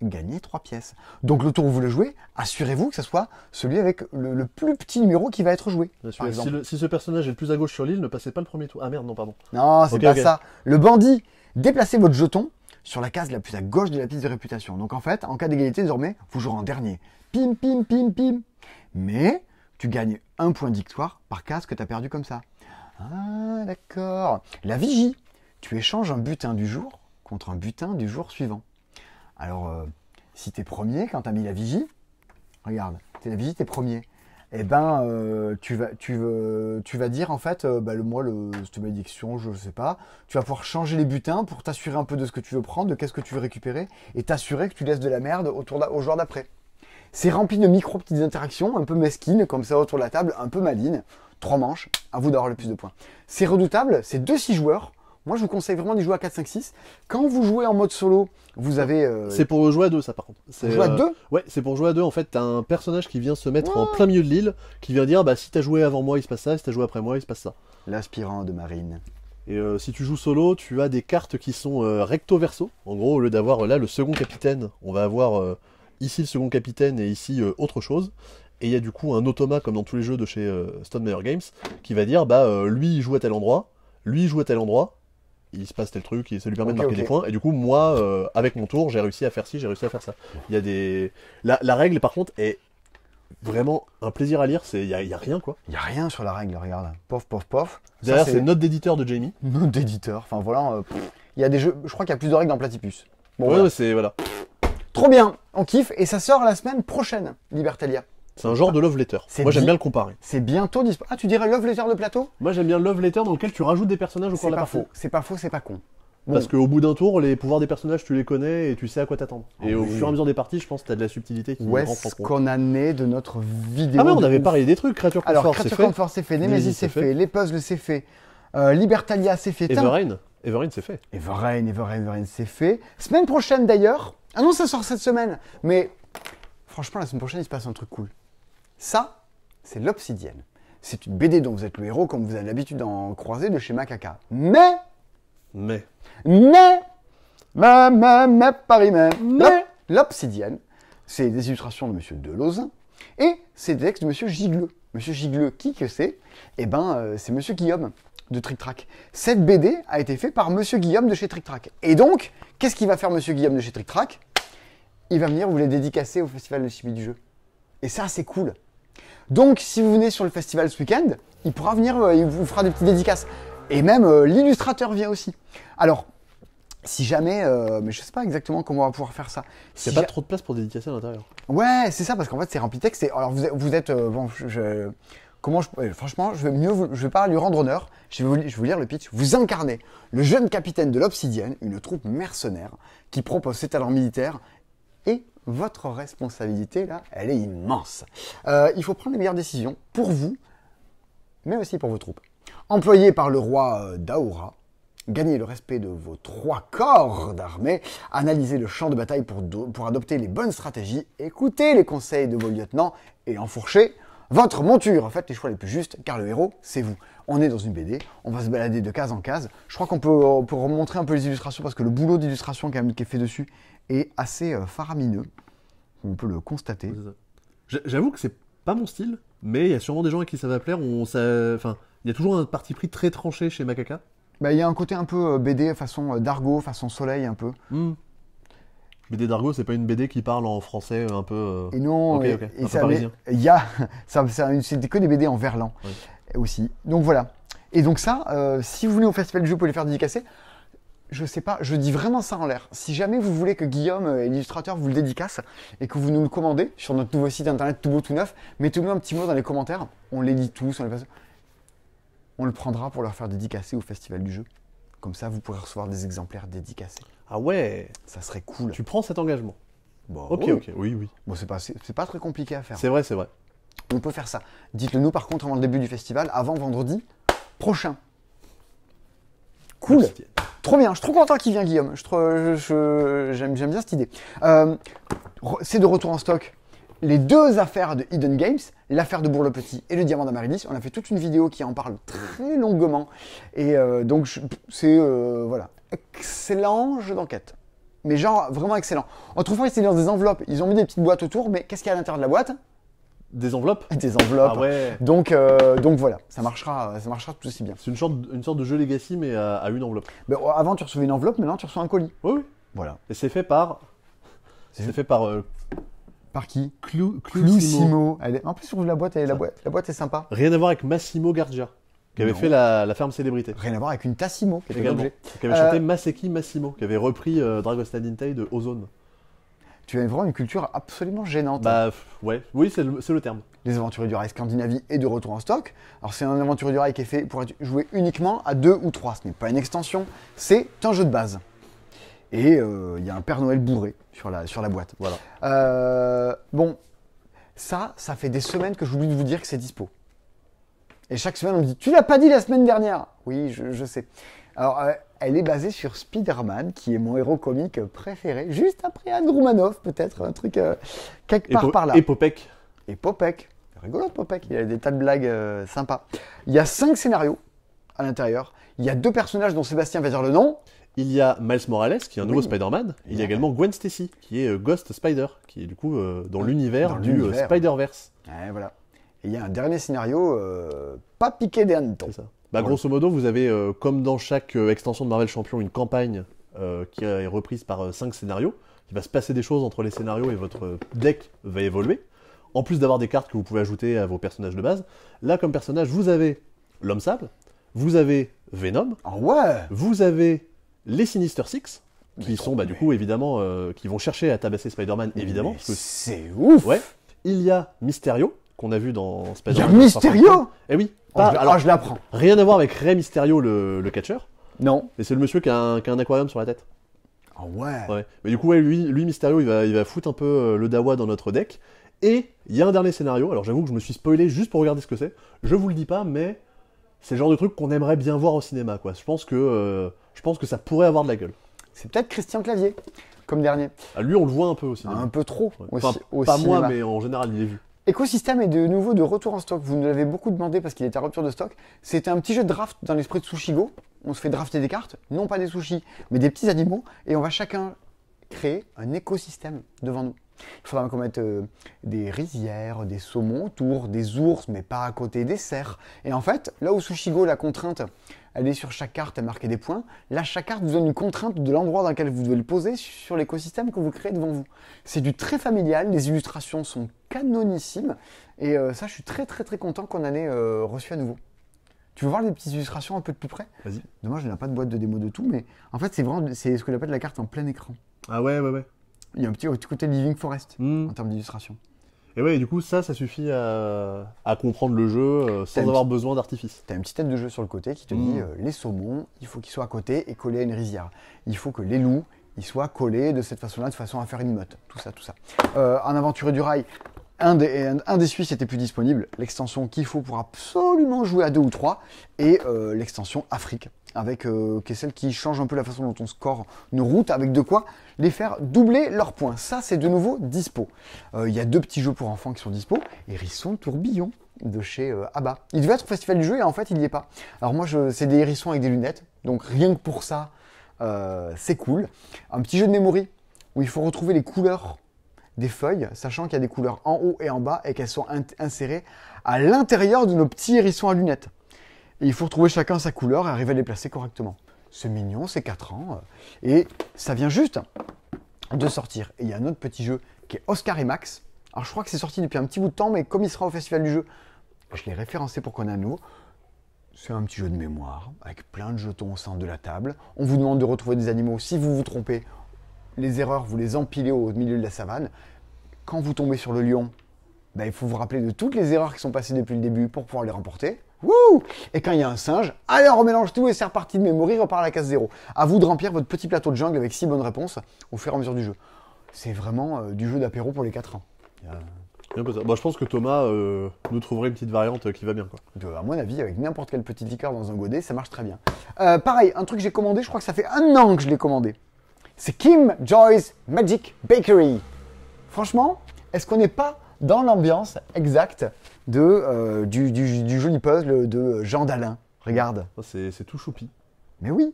gagnez 3 pièces. Donc le tour où vous le jouez, assurez-vous que ce soit celui avec le plus petit numéro qui va être joué. Par exemple. Si ce personnage est le plus à gauche sur l'île, ne passez pas le premier tour. Ah merde, non, pardon. Non, c'est pas ça. Le bandit, déplacez votre jeton sur la case la plus à gauche de la piste de réputation. Donc en fait, en cas d'égalité, désormais, vous jouerez en dernier. Pim, pim, pim, pim. Mais tu gagnes 1 point de victoire par case que tu as perdu comme ça. Ah, d'accord. La vigie. Tu échanges un butin du jour contre un butin du jour suivant. Alors, si t'es premier, quand t'as mis la vigie, regarde, t'es la vigie, t'es premier. Eh ben, tu vas dire en fait, cette malédiction, je sais pas. Tu vas pouvoir changer les butins pour t'assurer un peu de ce que tu veux prendre, de qu'est-ce que tu veux récupérer, et t'assurer que tu laisses de la merde au joueur d'après. C'est rempli de micro-petites interactions, un peu mesquines, comme ça autour de la table, un peu malines. 3 manches, à vous d'avoir le plus de points. C'est redoutable, c'est 2-6 joueurs. Moi, je vous conseille vraiment d'y jouer à 4, 5, 6. Quand vous jouez en mode solo, vous avez... C'est pour jouer à 2, ça, par contre. Pour jouer à 2 Ouais, c'est pour jouer à 2. En fait, t'as un personnage qui vient se mettre en plein milieu de l'île, qui vient dire, bah, si t'as joué avant moi, il se passe ça, si t'as joué après moi, il se passe ça. L'aspirant de marine. Et si tu joues solo, tu as des cartes qui sont recto-verso. En gros, au lieu d'avoir là le second capitaine, on va avoir ici le second capitaine et ici autre chose. Et il y a du coup un automa, comme dans tous les jeux de chez Stonemaier Games, qui va dire, bah, lui, il joue à tel endroit, lui, il joue à tel endroit, il se passe tel truc, et ça lui permet de marquer des points. Et du coup, moi, avec mon tour, j'ai réussi à faire ci, j'ai réussi à faire ça. Il y a des... La règle, par contre, est vraiment un plaisir à lire. Il y a rien, quoi. Il y a rien sur la règle, regarde. Pof, pof, pof. Derrière, c'est note d'éditeur de Jamie. Note d'éditeur. Enfin, voilà. Il y a des jeux... Je crois qu'il y a plus de règles dans Platypus. Bon, ouais, voilà. C'est... Voilà. Trop bien. On kiffe. Et ça sort la semaine prochaine, Libertalia. C'est un genre de love letter. Moi, j'aime bien le comparer. C'est bientôt dispo. Ah, tu dirais love letter de plateau? Moi, j'aime bien le love letter dans lequel tu rajoutes des personnages au cours de la partie. C'est pas faux, c'est pas con. Bon. Parce qu'au bout d'un tour, les pouvoirs des personnages, tu les connais et tu sais à quoi t'attendre. Et au fur et à mesure des parties, je pense que t'as de la subtilité qui rentre en compte. Où est-ce qu'on en est de notre vidéo? Ah ouais, on avait parlé des trucs. Créature Confort, c'est fait. Créature Confort, c'est fait. Nemesis, c'est fait. Les puzzles, c'est fait. Libertalia, c'est fait. Everrain, c'est fait. Everrain, c'est fait. Semaine prochaine, d'ailleurs. Ah non, ça sort cette semaine. Mais franchement, la semaine prochaine, il se passe un truc cool. Ça, c'est l'Obsidienne. C'est une BD dont vous êtes le héros, comme vous avez l'habitude d'en croiser de chez Macaca. Mais, l'Obsidienne, c'est des illustrations de Monsieur Delozin et c'est des textes de Monsieur Gigleux. Monsieur Gigleux, qui que c'est? Eh ben, c'est Monsieur Guillaume de Trick Track. Cette BD a été faite par Monsieur Guillaume de chez Trick Track. Et donc, qu'est-ce qu'il va faire Monsieur Guillaume de chez Trick Track? Il va venir vous les dédicacer au Festival de Chimie du Jeu. Et ça, c'est cool. Donc, si vous venez sur le festival ce week-end, il pourra venir, il vous fera des petites dédicaces. Et même l'illustrateur vient aussi. Alors, si jamais, mais je sais pas exactement comment on va pouvoir faire ça. Il n'y a pas trop de place pour dédicacer à l'intérieur. Ouais, c'est ça, parce qu'en fait, c'est rempli de texte. Alors, vous êtes, bon, franchement, je vais pas lui rendre honneur. Je vais vous lire le pitch. Vous incarnez le jeune capitaine de l'Obsidienne, une troupe mercenaire qui propose ses talents militaires. Et votre responsabilité, là, elle est immense. Il faut prendre les meilleures décisions pour vous, mais aussi pour vos troupes. Employé par le roi d'Aura, gagnez le respect de vos 3 corps d'armée, analysez le champ de bataille pour adopter les bonnes stratégies, écoutez les conseils de vos lieutenants et enfourchez votre monture. Faites les choix les plus justes, car le héros, c'est vous. On est dans une BD, on va se balader de case en case. Je crois qu'on peut remontrer un peu les illustrations, parce que le boulot d'illustration qui est fait dessus est assez faramineux. On peut le constater. J'avoue que c'est pas mon style, mais il y a sûrement des gens à qui ça va plaire. Il y a toujours un parti pris très tranché chez Macaca. Bah, il y a un côté un peu BD façon Dargo, façon Soleil un peu. BD Dargo, c'est pas une BD qui parle en français un peu. Et non, et c'est que des BD en verlan aussi. Donc voilà. Et donc ça, si vous venez au Festival du jeu pour les faire dédicacer, je sais pas, je dis vraiment ça en l'air. Si jamais vous voulez que Guillaume et l'illustrateur vous le dédicacent et que vous nous le commandez sur notre nouveau site internet tout beau tout neuf, mettez-nous un petit mot dans les commentaires. On les lit tous, on le prendra pour leur faire dédicacer au Festival du jeu. Comme ça, vous pourrez recevoir des exemplaires dédicacés. Ah ouais, ça serait cool. Tu prends cet engagement. Bon, ok, oui. Bon, c'est pas très compliqué à faire. C'est vrai. On peut faire ça. Dites-le nous par contre avant le début du festival, avant vendredi prochain. Cool. Merci. Trop bien, je suis trop content qu'il vienne Guillaume. J'aime bien cette idée. C'est de retour en stock. Les 2 affaires de Hidden Games, l'affaire de Bourg-le-Petit et le diamant d'Amaryllis. On a fait toute une vidéo qui en parle très longuement. Et donc, c'est voilà, excellent jeu d'enquête. Mais genre, vraiment excellent. Autrefois, c'était dans des enveloppes. Ils ont mis des petites boîtes autour, mais qu'est-ce qu'il y a à l'intérieur de la boîte? Des enveloppes. Des enveloppes. Ah ouais. Donc voilà, ça marchera tout aussi bien. C'est une sorte de jeu Legacy, mais à une enveloppe. Mais avant, tu recevais une enveloppe, maintenant, tu reçois un colis. Oui. Voilà. Et c'est fait par... Par qui? Clousimo. En plus, sur la boîte, la boîte est sympa. Rien à voir avec Massimo Gardia, qui avait fait la ferme célébrité. Rien à voir avec une Tassimo, qui avait chanté Maseki Massimo, qui avait repris Dragostea Nintei de Ozone. Tu as vraiment une culture absolument gênante. Bah ouais, oui, c'est le terme. Les Aventuriers du Rail Scandinavie est de retour en stock. Alors c'est un Aventurier du Rail qui est fait pour être joué uniquement à 2 ou 3. Ce n'est pas une extension, c'est un jeu de base. Et il y a un Père Noël bourré sur la boîte. Voilà. Bon, ça fait des semaines que j'oublie de vous dire que c'est dispo. Et chaque semaine, on me dit « Tu l'as pas dit la semaine dernière !» Oui, je sais. Alors, elle est basée sur Spider-Man, qui est mon héros comique préféré, juste après Andrew Manoff, peut-être, un truc quelque part par là. Et Popek. Rigolo, Popek, il a des tas de blagues sympas. Il y a 5 scénarios à l'intérieur. Il y a 2 personnages dont Sébastien va dire le nom. Il y a Miles Morales, qui est un nouveau Spider-Man. Il y a également Gwen Stacy, qui est Ghost Spider, qui est du coup dans l'univers du Spider-Verse. Ouais, voilà. Et il y a un dernier scénario, pas piqué des hannetons. C'est ça. Bah, grosso modo, vous avez, comme dans chaque extension de Marvel Champion, une campagne qui est reprise par 5 scénarios. Il va se passer des choses entre les scénarios et votre deck va évoluer. En plus d'avoir des cartes que vous pouvez ajouter à vos personnages de base. Là, comme personnage, vous avez l'Homme Sable, vous avez Venom, vous avez les Sinister Six, qui sont du coup évidemment, qui vont chercher à tabasser Spider-Man évidemment. Parce que c'est ouf. Ouais. Il y a Mysterio, qu'on a vu dans Spider-Man. Il y a Mysterio. Eh oui. Alors je l'apprends. Rien à voir avec Rey Mysterio, le catcheur. Non. Mais c'est le monsieur qui a un aquarium sur la tête. Ah ouais. Mais du coup, lui Mysterio, il va foutre un peu le dawa dans notre deck. Et il y a un dernier scénario. Alors j'avoue que je me suis spoilé juste pour regarder ce que c'est. Je vous le dis pas, mais c'est le genre de truc qu'on aimerait bien voir au cinéma, quoi. Je pense que ça pourrait avoir de la gueule. C'est peut-être Christian Clavier, comme dernier. Ah, lui, on le voit un peu au cinéma. Un peu trop. Ouais. Pas moi, mais en général, il est vu. Écosystème est de nouveau de retour en stock. Vous nous l'avez beaucoup demandé parce qu'il était à rupture de stock. C'était un petit jeu de draft dans l'esprit de Sushigo. On se fait drafter des cartes, non pas des sushis, mais des petits animaux. Et on va chacun créer un écosystème devant nous. Il faudra qu'on mette des rizières, des saumons autour, des ours, mais pas à côté des cerfs. Et en fait, là où Sushigo, la contrainte, elle est sur chaque carte à marquer des points. Là, chaque carte vous donne une contrainte de l'endroit dans lequel vous devez le poser sur l'écosystème que vous créez devant vous. C'est du très familial, les illustrations sont canonissimes. Et ça, je suis très très très content qu'on en ait reçu à nouveau. Tu veux voir les petites illustrations un peu de plus près? Vas-y. Dommage, il n'y a pas de boîte de démo de tout, mais en fait, c'est ce que j'appelle la carte en plein écran. Ah ouais. Il y a un petit côté Living Forest en termes d'illustration. Et ouais, et du coup, ça suffit à comprendre le jeu sans avoir besoin d'artifice. Tu as une petite tête de jeu sur le côté qui te dit les saumons, il faut qu'ils soient à côté et collés à une rizière. Il faut que les loups, ils soient collés de cette façon-là, de façon à faire une meute. Tout ça. En Aventurier du Rail, un des Suisses était plus disponible, l'extension qu'il faut pour absolument jouer à 2 ou 3, et l'extension Afrique, qui est celle qui change un peu la façon dont on score nos routes, avec de quoi les faire doubler leurs points. Ça, c'est de nouveau dispo. Il y a 2 petits jeux pour enfants qui sont dispo, Hérisson Tourbillon de chez Abba. Il devait être au Festival du jeu et en fait, il n'y est pas. Alors moi, c'est des hérissons avec des lunettes, donc rien que pour ça, c'est cool. Un petit jeu de memory où il faut retrouver les couleurs des feuilles, sachant qu'il y a des couleurs en haut et en bas et qu'elles sont insérées à l'intérieur de nos petits hérissons à lunettes. Et il faut retrouver chacun sa couleur et arriver à les placer correctement. C'est mignon, c'est 4 ans, et ça vient juste de sortir. Et il y a un autre petit jeu qui est Oscar et Max. Alors je crois que c'est sorti depuis un petit bout de temps, mais comme il sera au Festival du jeu, je l'ai référencé pour qu'on ait un nouveau. C'est un petit jeu de mémoire, avec plein de jetons au centre de la table. On vous demande de retrouver des animaux. Si vous vous trompez, les erreurs, vous les empilez au milieu de la savane. Quand vous tombez sur le lion, il faut vous rappeler de toutes les erreurs qui sont passées depuis le début pour pouvoir les remporter. Wouh! Et quand il y a un singe, allez, on remélange tout et c'est reparti de memory, repart à la case 0. À vous de remplir votre petit plateau de jungle avec 6 bonnes réponses au fur et à mesure du jeu. C'est vraiment du jeu d'apéro pour les 4 ans. Bon, je pense que Thomas nous trouverait une petite variante qui va bien, quoi. À mon avis, avec n'importe quelle petite liqueur dans un godet, ça marche très bien. Pareil, un truc que j'ai commandé, je crois que ça fait 1 an que je l'ai commandé. C'est Kim Joy's Magic Bakery. Franchement, est-ce qu'on n'est pas dans l'ambiance exacte du joli puzzle de Jean Dalin? Regarde. C'est tout choupi. Mais oui.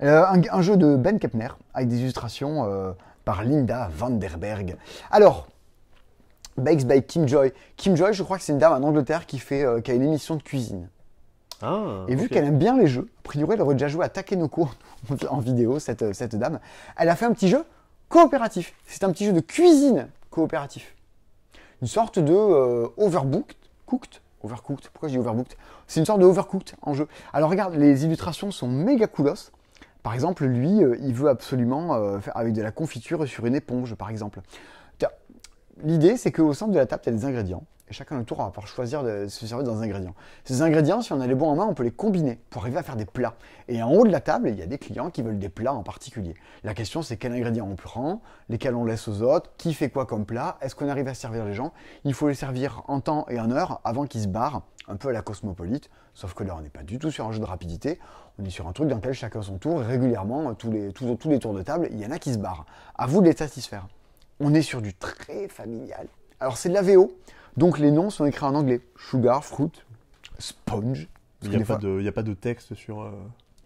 Un jeu de Ben Kepner avec des illustrations par Linda Vanderberg. Alors, Bakes by Kim Joy. Kim Joy, je crois que c'est une dame en Angleterre qui a une émission de cuisine. Et vu qu'elle aime bien les jeux, a priori elle aurait déjà joué à Takenoko en vidéo, cette dame, elle a fait un petit jeu coopératif. C'est un petit jeu de cuisine coopératif. Une sorte de overcooked. Pourquoi je dis overcooked? C'est une sorte de overcooked en jeu. Alors regarde, les illustrations sont méga coolos. Par exemple, lui, il veut absolument faire avec de la confiture sur une éponge, par exemple. L'idée, c'est qu'au centre de la table, il y a des ingrédients. Et chacun le tour va pouvoir choisir de se servir dans un ingrédient. Ces ingrédients, si on a les bons en main, on peut les combiner pour arriver à faire des plats. Et en haut de la table, il y a des clients qui veulent des plats en particulier. La question, c'est quel ingrédient on prend, lesquels on laisse aux autres, qui fait quoi comme plat, est-ce qu'on arrive à servir les gens? Il faut les servir en temps et en heure avant qu'ils se barrent, un peu à la Cosmopolite. Sauf que là, on n'est pas du tout sur un jeu de rapidité. On est sur un truc dans lequel chacun son tour, régulièrement, tous les tours de table, il y en a qui se barrent. À vous de les satisfaire. On est sur du très familial. Alors, c'est de la VO. Donc les noms sont écrits en anglais. Sugar, fruit, sponge. Il n'y a pas de texte sur...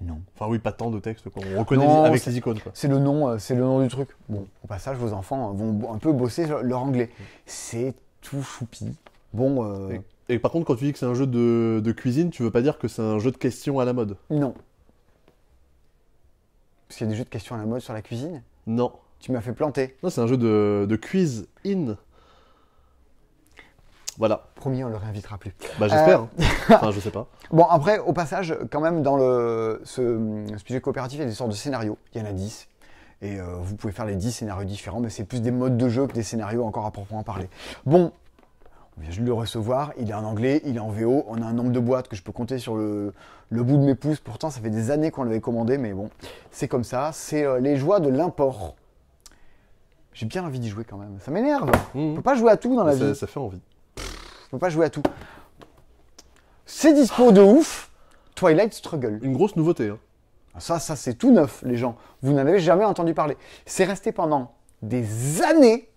Non. Enfin oui, pas tant de texte, quoi. On reconnaît avec les icônes, quoi. C'est le nom du truc. Bon, au passage, vos enfants vont un peu bosser leur anglais. C'est tout choupi. Bon... Et par contre, quand tu dis que c'est un jeu de cuisine, tu veux pas dire que c'est un jeu de questions à la mode? Non. Parce qu'il y a des jeux de questions à la mode sur la cuisine? Non. Tu m'as fait planter. Non, c'est un jeu de quiz in. Voilà. Promis, on le réinvitera plus. J'espère. Enfin, je sais pas. Bon, après, au passage, quand même, dans ce sujet coopératif, il y a des sortes de scénarios. Il y en a 10. Et vous pouvez faire les 10 scénarios différents, mais c'est plus des modes de jeu que des scénarios encore à proprement parler. Bon, on vient juste de le recevoir. Il est en anglais, il est en VO. On a un nombre de boîtes que je peux compter sur le bout de mes pouces. Pourtant, ça fait des années qu'on l'avait commandé, mais bon, c'est comme ça. C'est les joies de l'import. J'ai bien envie d'y jouer quand même. Ça m'énerve. On peut pas jouer à tout dans la vie. Ça fait envie. On peut pas jouer à tout. C'est dispo de ouf. Twilight Struggle. Une grosse nouveauté. Hein. Ça c'est tout neuf, les gens. Vous n'en avez jamais entendu parler. C'est resté pendant des années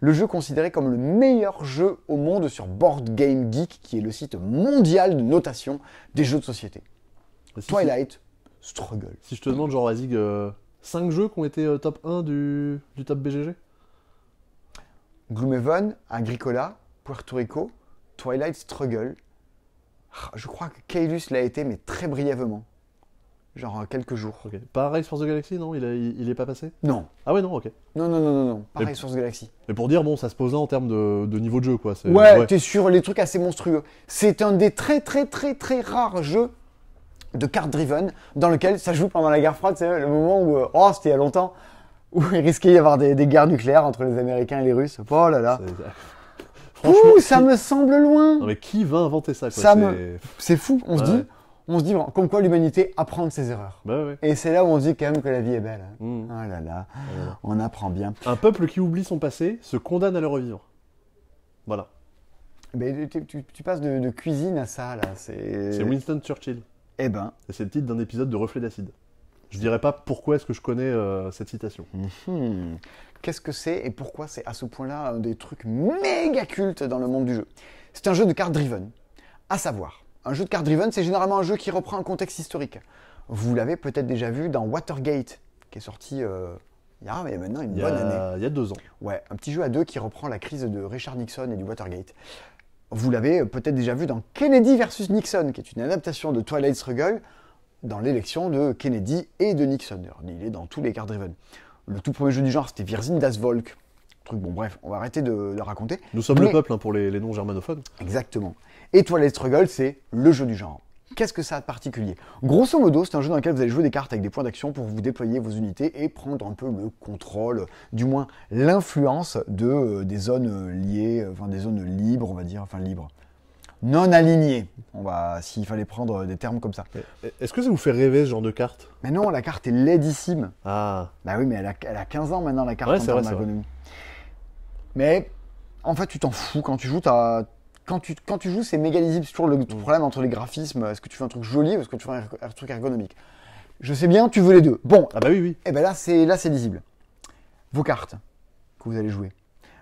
le jeu considéré comme le meilleur jeu au monde sur Board Game Geek, qui est le site mondial de notation des jeux de société. Twilight Struggle. Si je te demande, genre, Azig, 5 jeux qui ont été top 1 du top BGG? Gloomhaven, Agricola, Puerto Rico, Twilight Struggle. Je crois que Kaelus l'a été, mais très brièvement. genre quelques jours. Okay. Pas Race for the Galaxy, non, il est pas passé? Non. Ah ouais, non, ok. Non, pas Race for the Galaxy. Mais pour dire, bon, ça se pose là en termes de niveau de jeu, quoi. Ouais, t'es sur les trucs assez monstrueux. C'est un des très rares jeux de card driven dans lequel ça joue pendant la guerre froide, c'est le moment où, c'était il y a longtemps, où il risquait d'y avoir des guerres nucléaires entre les Américains et les Russes. Oh là là. Ouh, ça me semble loin. Non mais qui va inventer ça, quoi? C'est fou, on se dit comme quoi l'humanité apprend de ses erreurs. Bah ouais. Et c'est là où on se dit quand même que la vie est belle. Oh là là, on apprend bien. Un peuple qui oublie son passé se condamne à le revivre. Voilà. Mais tu passes de cuisine à ça, là. C'est Winston Churchill. Eh ben. Et c'est le titre d'un épisode de Reflet d'acide. Je dirais pas pourquoi est-ce que je connais cette citation. Qu'est-ce que c'est et pourquoi c'est à ce point-là un des trucs méga cultes dans le monde du jeu? C'est un jeu de card driven. À savoir, un jeu de card driven, c'est généralement un jeu qui reprend un contexte historique. Vous l'avez peut-être déjà vu dans Watergate, qui est sorti il y a maintenant une bonne année. Il y a 2 ans. Ouais, un petit jeu à 2 qui reprend la crise de Richard Nixon et du Watergate. Vous l'avez peut-être déjà vu dans Kennedy versus Nixon, qui est une adaptation de Twilight Struggle dans l'élection de Kennedy et de Nixon. Il est dans tous les card driven. Le tout premier jeu du genre, c'était Virzin das Volk. Truc, bon bref, on va arrêter de raconter. Nous sommes le peuple pour les non germanophones. Exactement. Et Twilight Struggle, c'est le jeu du genre. Qu'est-ce que ça a de particulier? Grosso modo, c'est un jeu dans lequel vous allez jouer des cartes avec des points d'action pour vous déployer vos unités et prendre un peu le contrôle, du moins l'influence des zones liées, enfin des zones libres, on va dire, enfin libres. Non alignées, s'il fallait prendre des termes comme ça. Est-ce que ça vous fait rêver ce genre de carte? Mais non, la carte est laidissime. Ah. Bah oui, mais elle a 15 ans maintenant, la carte en termes d'ergonomie. Mais en fait, tu t'en fous. Quand tu joues, quand tu joues, c'est méga lisible. C'est toujours le problème entre les graphismes. Est-ce que tu fais un truc joli ou est-ce que tu fais un truc ergonomique? Je sais bien, tu veux les deux. Bon. Ah bah oui. Et ben là, c'est lisible. Vos cartes que vous allez jouer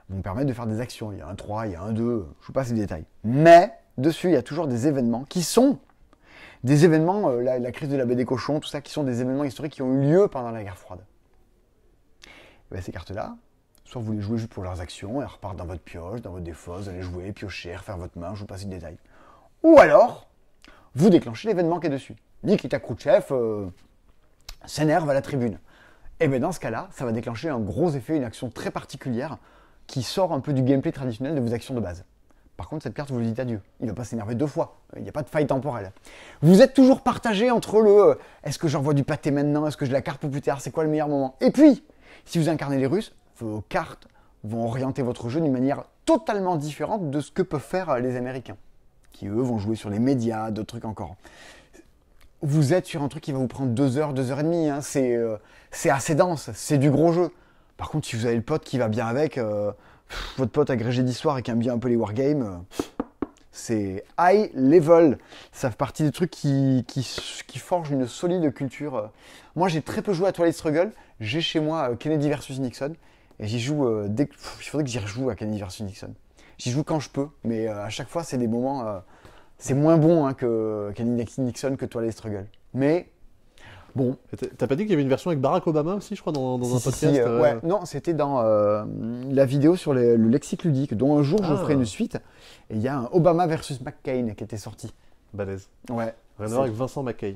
vont vous permettre de faire des actions. Il y a un 3, il y a un 2, je vous passe les détails. Mais dessus, il y a toujours des événements qui sont des événements, la crise de la baie des cochons, tout ça, qui sont des événements historiques qui ont eu lieu pendant la guerre froide. Et ben, ces cartes-là, soit vous les jouez juste pour leurs actions, elles repartent dans votre pioche, dans votre défausse, vous allez jouer, piocher, refaire votre main, je vous passe les détails. Ou alors, vous déclenchez l'événement qui est dessus. Nikita Khrouchtchev s'énerve à la tribune. Et bien dans ce cas-là, ça va déclencher un gros effet, une action très particulière qui sort un peu du gameplay traditionnel de vos actions de base. Par contre, cette carte, vous lui dites adieu. Il ne va pas s'énerver 2 fois. Il n'y a pas de faille temporelle. Vous êtes toujours partagé entre le est-ce que j'envoie du pâté maintenant, est-ce que je la carte pour plus tard, c'est quoi le meilleur moment? Et puis, si vous incarnez les Russes, vos cartes vont orienter votre jeu d'une manière totalement différente de ce que peuvent faire les Américains, qui eux vont jouer sur les médias, d'autres trucs encore. Vous êtes sur un truc qui va vous prendre 2 heures, 2 heures et demie. Hein. C'est assez dense, c'est du gros jeu. Par contre, si vous avez le pote qui va bien avec, votre pote agrégé d'histoire et qui aime bien un peu les wargames, c'est high level. Ça fait partie des trucs qui forgent une solide culture. Moi, j'ai très peu joué à Twilight Struggle. J'ai chez moi Kennedy versus Nixon. Et j'y joue il faudrait que j'y rejoue à Kennedy versus Nixon. J'y joue quand je peux, mais à chaque fois, c'est des moments... c'est moins bon que Kennedy Nixon que Twilight Struggle. Mais... Bon. T'as pas dit qu'il y avait une version avec Barack Obama aussi, je crois, dans un podcast ouais, non, c'était dans la vidéo sur le lexique ludique, dont un jour je ferai une suite. Et il y a un Obama versus McCain qui était sorti. Balèze. Ouais. Rien à voir avec Vincent McCain.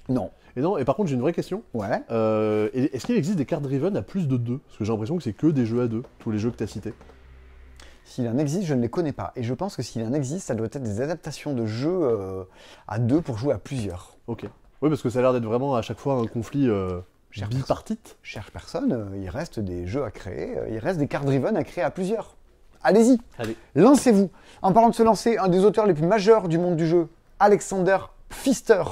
Non. Et par contre, j'ai une vraie question. Ouais. Est-ce qu'il existe des cartes driven à plus de 2? Parce que j'ai l'impression que c'est que des jeux à 2, tous les jeux que tu as cités. S'il en existe, je ne les connais pas. Et je pense que s'il en existe, ça doit être des adaptations de jeux à 2 pour jouer à plusieurs. Ok. Oui, parce que ça a l'air d'être vraiment à chaque fois un conflit bipartite. Cherche personne, il reste des jeux à créer, il reste des cartes driven à créer à plusieurs. Allez-y, lancez-vous. En parlant de se lancer, un des auteurs les plus majeurs du monde du jeu, Alexander Pfister.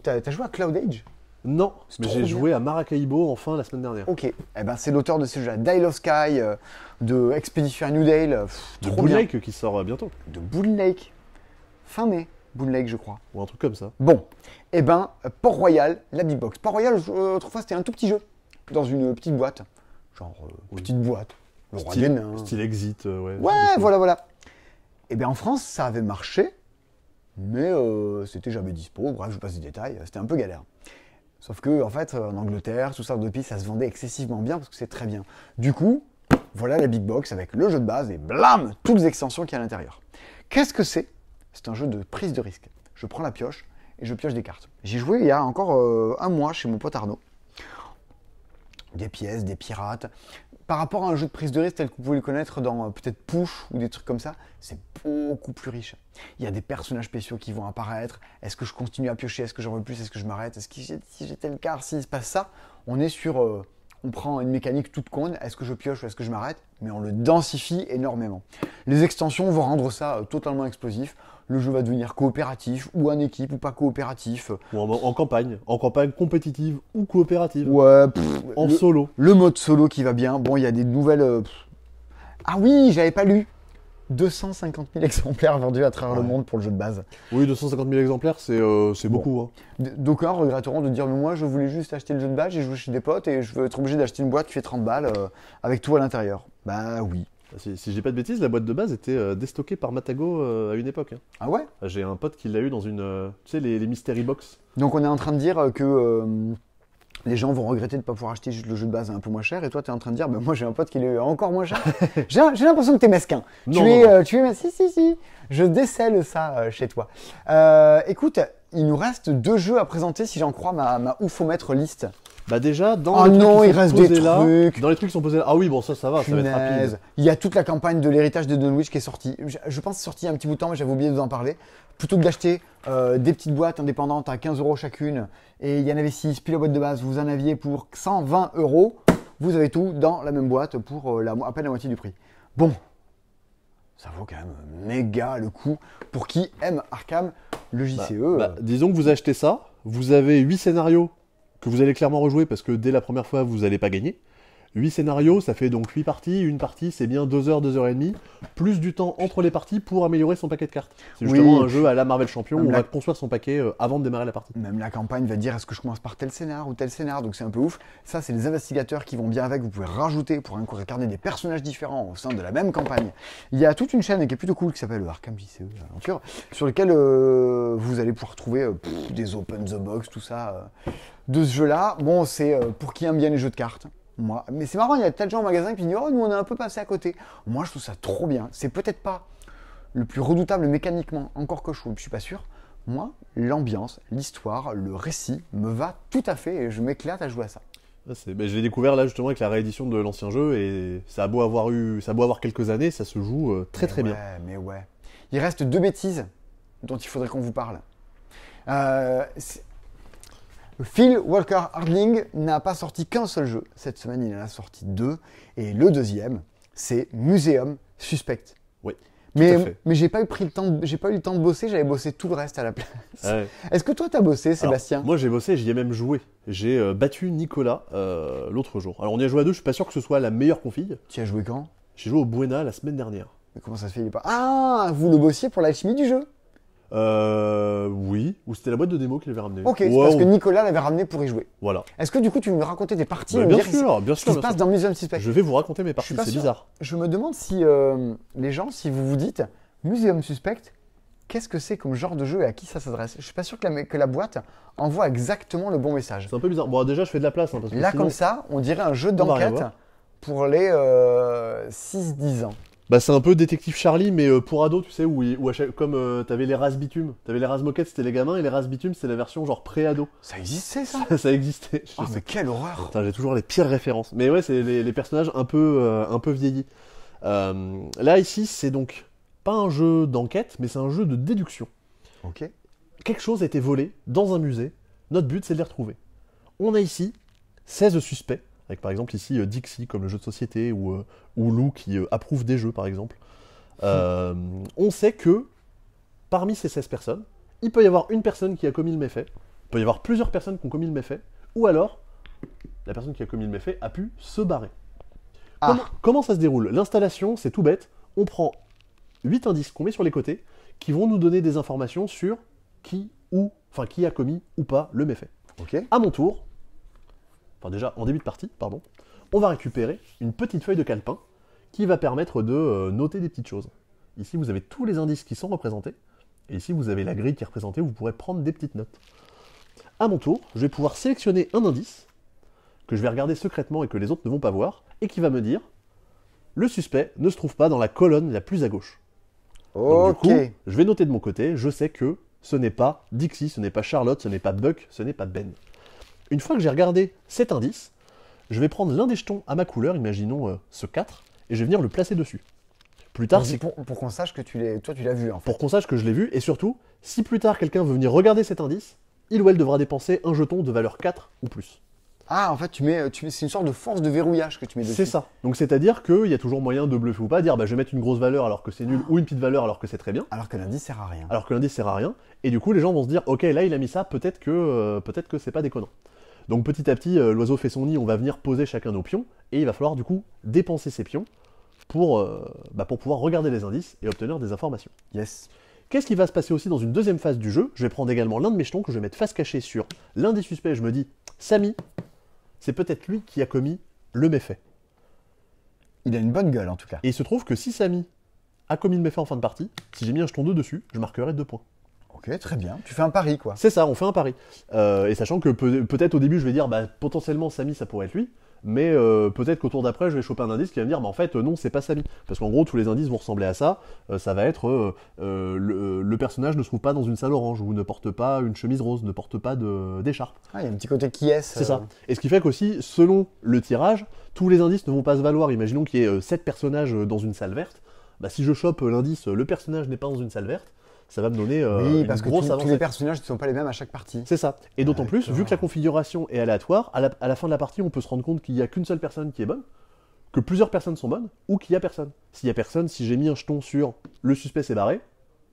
T'as joué à Cloud Age? Non, mais j'ai joué à Maracaibo enfin la semaine dernière. Ok, c'est l'auteur de ces jeux, Dial of Sky, de Expedition à New Dale. De Boon Lake qui sort bientôt. De Boon Lake, fin mai. Boon Lake, je crois. Ou un truc comme ça. Bon, Port-Royal, la Big Box. Port-Royal, autrefois, c'était un tout petit jeu, dans une petite boîte. Genre, petite boîte. Le roi des nains. Style Exit, ouais. Ouais, voilà. En France, ça avait marché, mais c'était jamais dispo. Bref, je vous passe des détails, c'était un peu galère. Sauf que, en fait, en Angleterre, tout ça, depuis, ça se vendait excessivement bien, parce que c'est très bien. Du coup, voilà la Big Box avec le jeu de base, et blam, toutes les extensions qu'il y a à l'intérieur. Qu'est-ce que c'est? C'est un jeu de prise de risque. Je prends la pioche et je pioche des cartes. J'ai joué il y a encore un mois chez mon pote Arnaud. Des pièces, des pirates. Par rapport à un jeu de prise de risque tel que vous pouvez le connaître dans peut-être Push ou des trucs comme ça, c'est beaucoup plus riche. Il y a des personnages spéciaux qui vont apparaître. Est-ce que je continue à piocher? Est-ce que j'en veux plus? Est-ce que je m'arrête? Est-ce que si j'ai tel quart, s'il se passe ça? On est sur... on prend une mécanique toute conne. Est-ce que je pioche ou est-ce que je m'arrête? Mais on le densifie énormément. Les extensions vont rendre ça totalement explosif. Le jeu va devenir coopératif, ou en équipe, ou pas coopératif. Ou en campagne compétitive ou coopérative. Ouais, en solo. Le mode solo qui va bien. Bon, il y a des nouvelles... Ah oui, j'avais pas lu. 250 000 exemplaires vendus à travers le monde pour le jeu de base. Oui, 250 000 exemplaires, c'est beaucoup. Hein. D'aucuns regretteront de dire, mais moi, je voulais juste acheter le jeu de base, j'ai joué chez des potes et je veux être obligé d'acheter une boîte qui fait 30 balles avec tout à l'intérieur. Bah oui. Si je dis pas de bêtises, la boîte de base était déstockée par Matago à une époque. Hein. Ah ouais? J'ai un pote qui l'a eu dans une... tu sais, les mystery box. Donc on est en train de dire que les gens vont regretter de ne pas pouvoir acheter juste le jeu de base un peu moins cher. Et toi, tu es en train de dire, bah, moi j'ai un pote qui l'a eu encore moins cher. J'ai l'impression que tu es mesquin. Non, tu es si. Je décèle ça chez toi. Écoute, il nous reste 2 jeux à présenter si j'en crois ma oufomètre liste. Bah déjà, dans les trucs il reste des trucs. Dans les trucs qui sont posés là. Ah oui, bon, ça va, ça va être rapide. Il y a toute la campagne de l'héritage de Dunwich qui est sortie. Je pense que c'est sorti il y a un petit bout de temps, mais j'avais oublié de vous en parler. Plutôt que d'acheter des petites boîtes indépendantes à 15 € chacune, et il y en avait 6, puis la boîte de base, vous en aviez pour 120 €. Vous avez tout dans la même boîte pour à peine la moitié du prix. Bon, ça vaut quand même méga le coup pour qui aime Arkham, le JCE. Disons que vous achetez ça, vous avez 8 scénarios que vous allez clairement rejouer parce que dès la première fois, vous n'allez pas gagner. 8 scénarios, ça fait donc 8 parties. Une partie, c'est bien 2 heures, 2 heures et demie. Plus du temps entre les parties pour améliorer son paquet de cartes. C'est justement un jeu à la Marvel Champion où on va construire son paquet avant de démarrer la partie. Même la campagne va dire est-ce que je commence par tel scénar ou tel scénar, donc c'est un peu ouf. Ça, c'est les investigateurs qui vont bien avec. Vous pouvez rajouter pour incarner des personnages différents au sein de la même campagne. Il y a toute une chaîne qui est plutôt cool qui s'appelle Arkham JCE Aventure, sur lequel vous allez pouvoir trouver des open the box, tout ça de ce jeu-là. Bon, c'est pour qui aime bien les jeux de cartes. Moi, mais c'est marrant, il y a peut-être des gens en magasin qui disent oh, nous on est un peu passé à côté. Moi, je trouve ça trop bien. C'est peut-être pas le plus redoutable mécaniquement, encore que je suis pas sûr. Moi, l'ambiance, l'histoire, le récit me va tout à fait et je m'éclate à jouer à ça. Je l'ai découvert là justement avec la réédition de l'ancien jeu et ça a beau avoir quelques années, ça se joue très bien. Mais ouais. Il reste 2 bêtises dont il faudrait qu'on vous parle. Phil Walker Harding n'a pas sorti qu'un seul jeu. Cette semaine, il en a sorti 2. Et le deuxième, c'est Museum Suspect. Oui. Mais j'ai pas eu le temps de bosser, j'avais bossé tout le reste à la place. Ouais. Est-ce que toi, t'as bossé, Sébastien? Alors, moi, j'ai bossé, j'y ai même joué. J'ai battu Nicolas l'autre jour. Alors, on y a joué à 2, je suis pas sûr que ce soit la meilleure config. Tu as joué quand? J'ai joué au Buena la semaine dernière. Mais comment ça se fait, il est pas... Ah, vous le bossiez pour l'alchimie du jeu? Oui, ou c'était la boîte de démo qu'il avait ramené. Ok, c'est parce que Nicolas l'avait ramené pour y jouer. Voilà. Est-ce que du coup tu veux me raconter tes parties Bien sûr. Ce qui se passe dans Museum Suspect? Je vais vous raconter mes parties, c'est bizarre. Je me demande si les gens, si vous vous dites Museum Suspect, qu'est-ce que c'est comme genre de jeu et à qui ça s'adresse? Je suis pas sûr que la boîte envoie exactement le bon message. C'est un peu bizarre. Bon, déjà je fais de la place. Hein, parce que là sinon... comme ça, on dirait un jeu d'enquête pour les 6-10 ans. Bah c'est un peu détective Charlie mais pour ados tu sais où comme t'avais les races bitume, t'avais les races moquettes c'était les gamins et les races bitume c'est la version genre pré-ado. Ça existait ça? Ça existait. Oh mais quelle horreur. Putain, j'ai toujours les pires références. Mais ouais c'est les personnages un peu vieillis. Là ici c'est donc pas un jeu d'enquête mais c'est un jeu de déduction. Ok. Quelque chose a été volé dans un musée. Notre but c'est de les retrouver. On a ici 16 suspects. Avec par exemple ici Dixie comme le jeu de société ou Lou qui approuve des jeux par exemple. On sait que parmi ces 16 personnes, il peut y avoir une personne qui a commis le méfait, il peut y avoir plusieurs personnes qui ont commis le méfait, ou alors la personne qui a commis le méfait a pu se barrer. Comment ça se déroule? L'installation c'est tout bête, on prend 8 indices qu'on met sur les côtés qui vont nous donner des informations sur qui a commis ou pas le méfait. Okay. À mon tour, déjà en début de partie, on va récupérer une petite feuille de calepin qui va permettre de noter des petites choses. Ici, vous avez tous les indices qui sont représentés, et ici, vous avez la grille qui est représentée, où vous pourrez prendre des petites notes. À mon tour, je vais pouvoir sélectionner un indice que je vais regarder secrètement et que les autres ne vont pas voir, et qui va me dire le suspect ne se trouve pas dans la colonne la plus à gauche. Ok. Donc, du coup, je vais noter de mon côté, je sais que ce n'est pas Dixie, ce n'est pas Charlotte, ce n'est pas Buck, ce n'est pas Ben. Une fois que j'ai regardé cet indice, je vais prendre l'un des jetons à ma couleur, imaginons ce 4, et je vais venir le placer dessus. Plus tard, pour qu'on sache que toi tu l'as vu. En fait. Pour qu'on sache que je l'ai vu, et surtout, si plus tard quelqu'un veut venir regarder cet indice, il ou elle devra dépenser un jeton de valeur 4 ou plus. Ah, en fait, c'est une sorte de force de verrouillage que tu mets dessus. C'est ça. Donc c'est-à-dire qu'il y a toujours moyen de bluffer ou pas, dire je vais mettre une grosse valeur alors que c'est nul, ou une petite valeur alors que c'est très bien. Alors que l'indice sert à rien. Alors que l'indice sert à rien. Et du coup, les gens vont se dire ok, là il a mis ça, peut-être que c'est pas déconnant. Donc petit à petit, l'oiseau fait son nid, on va venir poser chacun nos pions, et il va falloir du coup dépenser ses pions pour pouvoir regarder les indices et obtenir des informations. Yes. Qu'est-ce qui va se passer aussi dans une deuxième phase du jeu? Je vais prendre également l'un de mes jetons que je vais mettre face cachée sur l'un des suspects. Je me dis, Samy, c'est peut-être lui qui a commis le méfait. Il a une bonne gueule en tout cas. Et il se trouve que si Samy a commis le méfait en fin de partie, si j'ai mis un jeton 2 dessus, je marquerai 2 points. Ok, très bien. Tu fais un pari quoi. C'est ça, on fait un pari. Et sachant que peut-être au début je vais dire, potentiellement Samy ça pourrait être lui. Mais peut-être qu'au tour d'après, je vais choper un indice qui va me dire, en fait, non, c'est pas Samy. Parce qu'en gros, tous les indices vont ressembler à ça. Ça va être, le personnage ne se trouve pas dans une salle orange, ou ne porte pas une chemise rose, ne porte pas d'écharpe. Ah, il y a un petit côté qui est. C'est ça. Et ce qui fait qu'aussi, selon le tirage, tous les indices ne vont pas se valoir. Imaginons qu'il y ait 7 personnages dans une salle verte. Si je chope l'indice, le personnage n'est pas dans une salle verte, ça va me donner oui, parce que tous les personnages ne sont pas les mêmes à chaque partie. C'est ça. Et d'autant plus, vu que la configuration est aléatoire, à la fin de la partie, on peut se rendre compte qu'il n'y a qu'une seule personne qui est bonne, que plusieurs personnes sont bonnes, ou qu'il n'y a personne. S'il n'y a personne, si j'ai mis un jeton sur le suspect s'est barré,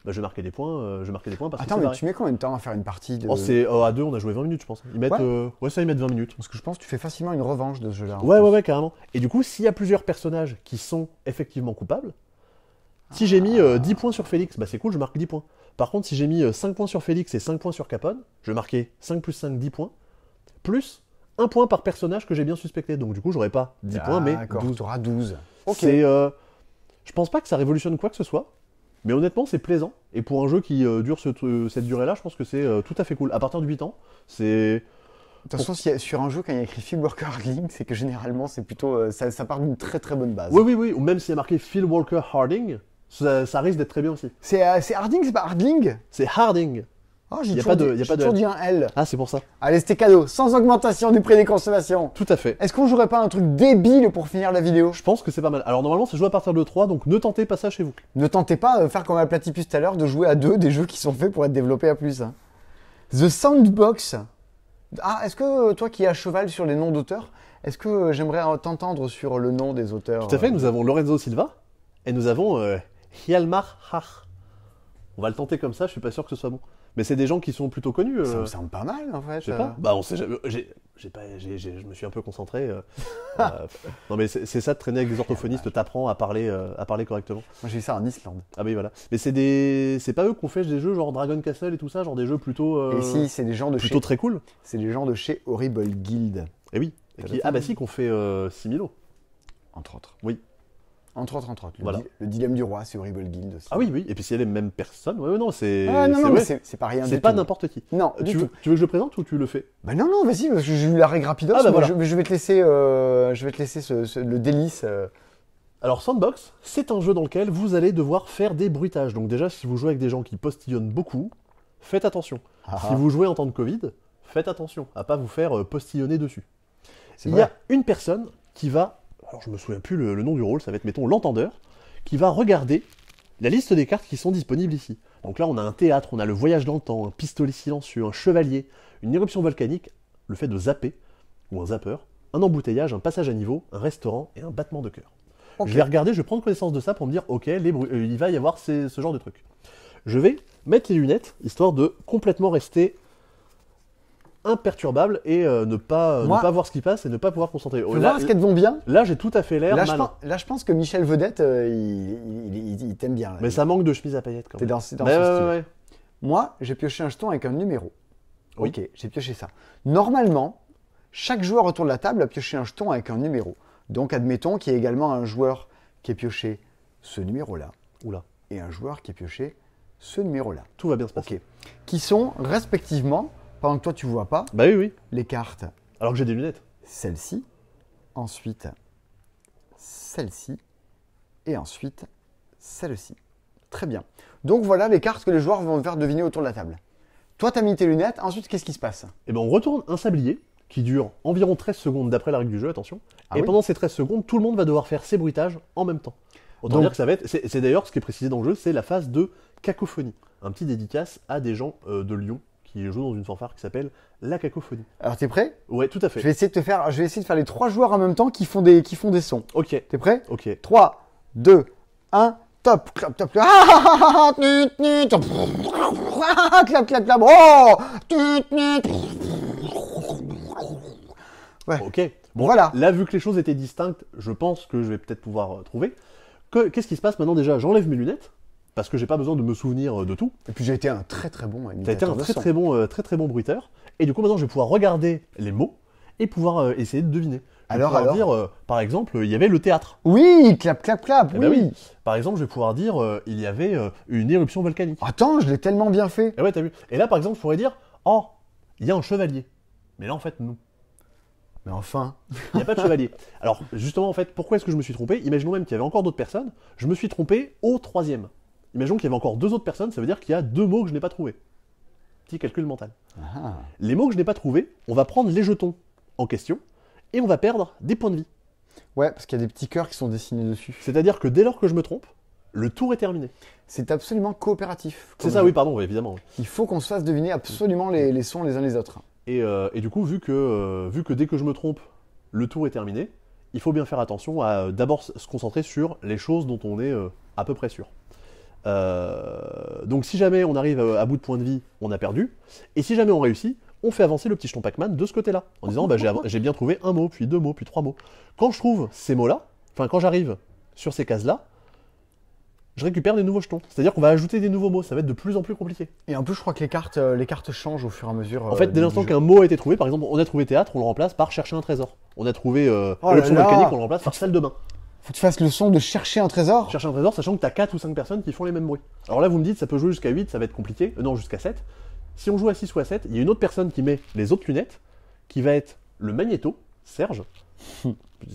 je vais marquer des points, parce Attends, mais tu mets combien de temps à faire une partie de... à 2, on a joué 20 minutes, je pense. Ils mettent 20 minutes. Parce que je pense que tu fais facilement une revanche de ce jeu-là. Ouais, carrément. Et du coup, s'il y a plusieurs personnages qui sont effectivement coupables, si j'ai mis 10 points sur Félix, c'est cool, je marque 10 points. Par contre, si j'ai mis 5 points sur Félix et 5 points sur Capone, je vais marquer 5 plus 5, 10 points, plus 1 point par personnage que j'ai bien suspecté. Donc du coup, j'aurai pas 10 points, mais 12. Tu auras 12. Ok. Je pense pas que ça révolutionne quoi que ce soit, mais honnêtement, c'est plaisant. Et pour un jeu qui dure cette durée-là, je pense que c'est tout à fait cool. À partir de 8 ans, c'est... De toute façon, sur un jeu, quand il y a écrit Field Walker Harding, c'est que généralement, c'est plutôt, ça part d'une très très bonne base. Oui. Ou même s'il y a marqué Field Walker Harding, ça risque d'être très bien aussi. C'est Harding, c'est pas Hardling? C'est Harding. Oh, j'ai toujours dit un L. Ah, c'est pour ça. Allez, c'était cadeau, sans augmentation du prix des consommations. Tout à fait. Est-ce qu'on jouerait pas un truc débile pour finir la vidéo? Je pense que c'est pas mal. Alors normalement, c'est joué à partir de 3, donc ne tentez pas ça chez vous. Ne tentez pas, faire comme à Platypus tout à l'heure, de jouer à 2 des jeux qui sont faits pour être développés à plus. Hein. The Sandbox. Ah, est-ce que toi qui es à cheval sur les noms d'auteurs, est-ce que j'aimerais t'entendre sur le nom des auteurs? Tout à fait, nous avons Lorenzo Silva et nous avons Hjalmar Hach. On va le tenter comme ça, je suis pas sûr que ce soit bon. Mais c'est des gens qui sont plutôt connus. Ça me semble pas mal en fait. Je sais pas. On sait jamais. Je me suis un peu concentré. Non mais c'est ça de traîner avec des orthophonistes, t'apprends à parler correctement. Moi j'ai eu ça en Islande. Ah oui voilà. Mais c'est pas eux qu'on fait des jeux genre Dragon Castle et tout ça, genre des jeux plutôt. Et si, c'est des gens de plutôt très cool. C'est des gens de chez Horrible Guild. Et oui. Qu'on fait Similo. Entre autres. Oui. Entre autres. Voilà. Le dilemme du roi, c'est Horrible Guild aussi. Ah oui. Et puis s'il y a les mêmes personnes, non, c'est. C'est pas rien. C'est pas n'importe qui. Non. Tu veux que je le présente ou tu le fais? Non, vas-y, parce que j'ai eu la règle rapidos. Voilà. Je vais te laisser, le délice. Alors Sandbox, c'est un jeu dans lequel vous allez devoir faire des bruitages. Donc déjà, si vous jouez avec des gens qui postillonnent beaucoup, faites attention. Si vous jouez en temps de Covid, faites attention à pas vous faire postillonner dessus. Il y a une personne qui va, alors je me souviens plus le nom du rôle, ça va être mettons l'entendeur, qui va regarder la liste des cartes qui sont disponibles ici. Donc là on a un théâtre, on a le voyage dans le temps, un pistolet silencieux, un chevalier, une éruption volcanique, le fait de zapper, ou un zapper, un embouteillage, un passage à niveau, un restaurant et un battement de cœur. Okay. Je vais regarder, je vais prendre connaissance de ça pour me dire ok, il va y avoir ce genre de trucs. Je vais mettre les lunettes, histoire de complètement rester imperturbable et ne pas voir ce qui passe et ne pas pouvoir concentrer. Voir est-ce qu'elles vont bien. Là, j'ai tout à fait l'air malin. Là, je pense que Michel Vedette, il t'aime bien. Là. Mais ça manque de chemise à paillettes quand même. T'es dans ce style. Ouais. Moi, j'ai pioché un jeton avec un numéro. Oui. Ok, j'ai pioché ça. Normalement, chaque joueur autour de la table a pioché un jeton avec un numéro. Donc, admettons qu'il y ait également un joueur qui ait pioché ce numéro-là. Oula. Et un joueur qui ait pioché ce numéro-là. Tout va bien se passer. Ok. Qui sont respectivement... Pendant que toi, tu vois pas. Bah oui. Les cartes. Alors que j'ai des lunettes. Celle-ci. Ensuite, celle-ci. Et ensuite, celle-ci. Très bien. Donc voilà les cartes que les joueurs vont faire deviner autour de la table. Toi, tu as mis tes lunettes. Ensuite, qu'est-ce qui se passe? Eh ben, on retourne un sablier qui dure environ 13 secondes d'après la règle du jeu, attention. Et pendant ces 13 secondes, tout le monde va devoir faire ses bruitages en même temps. Autant dire que ça va être... C'est d'ailleurs ce qui est précisé dans le jeu, c'est la phase de cacophonie. Un petit dédicace à des gens de Lyon qui jouent dans une fanfare qui s'appelle la cacophonie. Alors, t'es prêt? Ouais, tout à fait. Je vais essayer de faire les 3 joueurs en même temps qui font des sons. Ok. T'es prêt? Ok. 3, 2, 1, top. Clap, clap, clap. Ah, clap, clap, clap. Oh, ouais. Ok. Bon, voilà. Là, vu que les choses étaient distinctes, je pense que je vais peut-être pouvoir trouver. Qu'est-ce qui se passe maintenant déjà? J'enlève mes lunettes. Parce que j'ai pas besoin de me souvenir de tout. Et puis j'ai été un très bon imitateur. T'as été un très bon bruiteur. Et du coup maintenant je vais pouvoir regarder les mots et pouvoir essayer de deviner. Alors dire, par exemple, il y avait le théâtre. Oui, clap, clap, clap. Eh ben oui. Par exemple, je vais pouvoir dire, il y avait une éruption volcanique. Attends, je l'ai tellement bien fait. Et ouais, t'as vu. Et là, par exemple, je pourrais dire, oh, il y a un chevalier. Mais là, en fait, non. Mais enfin, il n'y a pas de chevalier. Alors, justement, en fait, pourquoi est-ce que je me suis trompé? Imaginons même qu'il y avait encore d'autres personnes. Je me suis trompé au 3e. Imaginons qu'il y avait encore 2 autres personnes, ça veut dire qu'il y a 2 mots que je n'ai pas trouvés. Petit calcul mental. Ah. Les mots que je n'ai pas trouvés, on va prendre les jetons en question et on va perdre des points de vie. Ouais, parce qu'il y a des petits cœurs qui sont dessinés dessus. C'est-à-dire que dès lors que je me trompe, le tour est terminé. C'est absolument coopératif. C'est ça, oui, pardon, oui, évidemment. Il faut qu'on se fasse deviner absolument les sons les uns les autres. Et du coup, vu que dès que je me trompe, le tour est terminé, il faut bien faire attention à d'abord se concentrer sur les choses dont on est à peu près sûr. Donc si jamais on arrive à bout de points de vie, on a perdu. Et si jamais on réussit, on fait avancer le petit jeton Pac-Man de ce côté-là. En disant, bah, j'ai bien trouvé un mot, puis 2 mots, puis 3 mots. Quand je trouve ces mots-là, enfin quand j'arrive sur ces cases-là, je récupère des nouveaux jetons. C'est-à-dire qu'on va ajouter des nouveaux mots, ça va être de plus en plus compliqué. Et en plus, je crois que les cartes changent au fur et à mesure. En fait, dès l'instant qu'un mot a été trouvé, par exemple, on a trouvé théâtre, on le remplace par chercher un trésor. On a trouvé l'option volcanique, on le remplace par salle de bain. Faut que tu fasses le son de chercher un trésor. Chercher un trésor, sachant que tu as 4 ou 5 personnes qui font les mêmes bruits. Alors là, vous me dites, ça peut jouer jusqu'à 8, ça va être compliqué. Non, jusqu'à 7. Si on joue à 6 ou à 7, il y a une autre personne qui met les autres lunettes, qui va être le magnéto, Serge.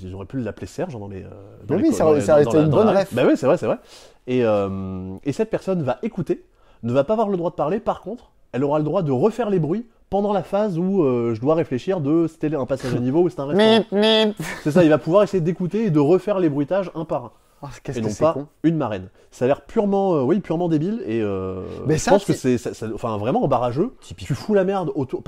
J'aurais pu l'appeler Serge dans les. Oui, ça restait une bonne ref. Bah oui, c'est vrai, c'est vrai. Et cette personne va écouter, ne va pas avoir le droit de parler, par contre, elle aura le droit de refaire les bruits pendant la phase où je dois réfléchir de c'était un passage à niveau ou c'est un restaurant. C'est ça, il va pouvoir essayer d'écouter et de refaire les bruitages un par un. Oh, et non pas une marraine. Ça a l'air purement débile et mais je pense que c'est enfin vraiment en barrageux, tu fous la merde autour,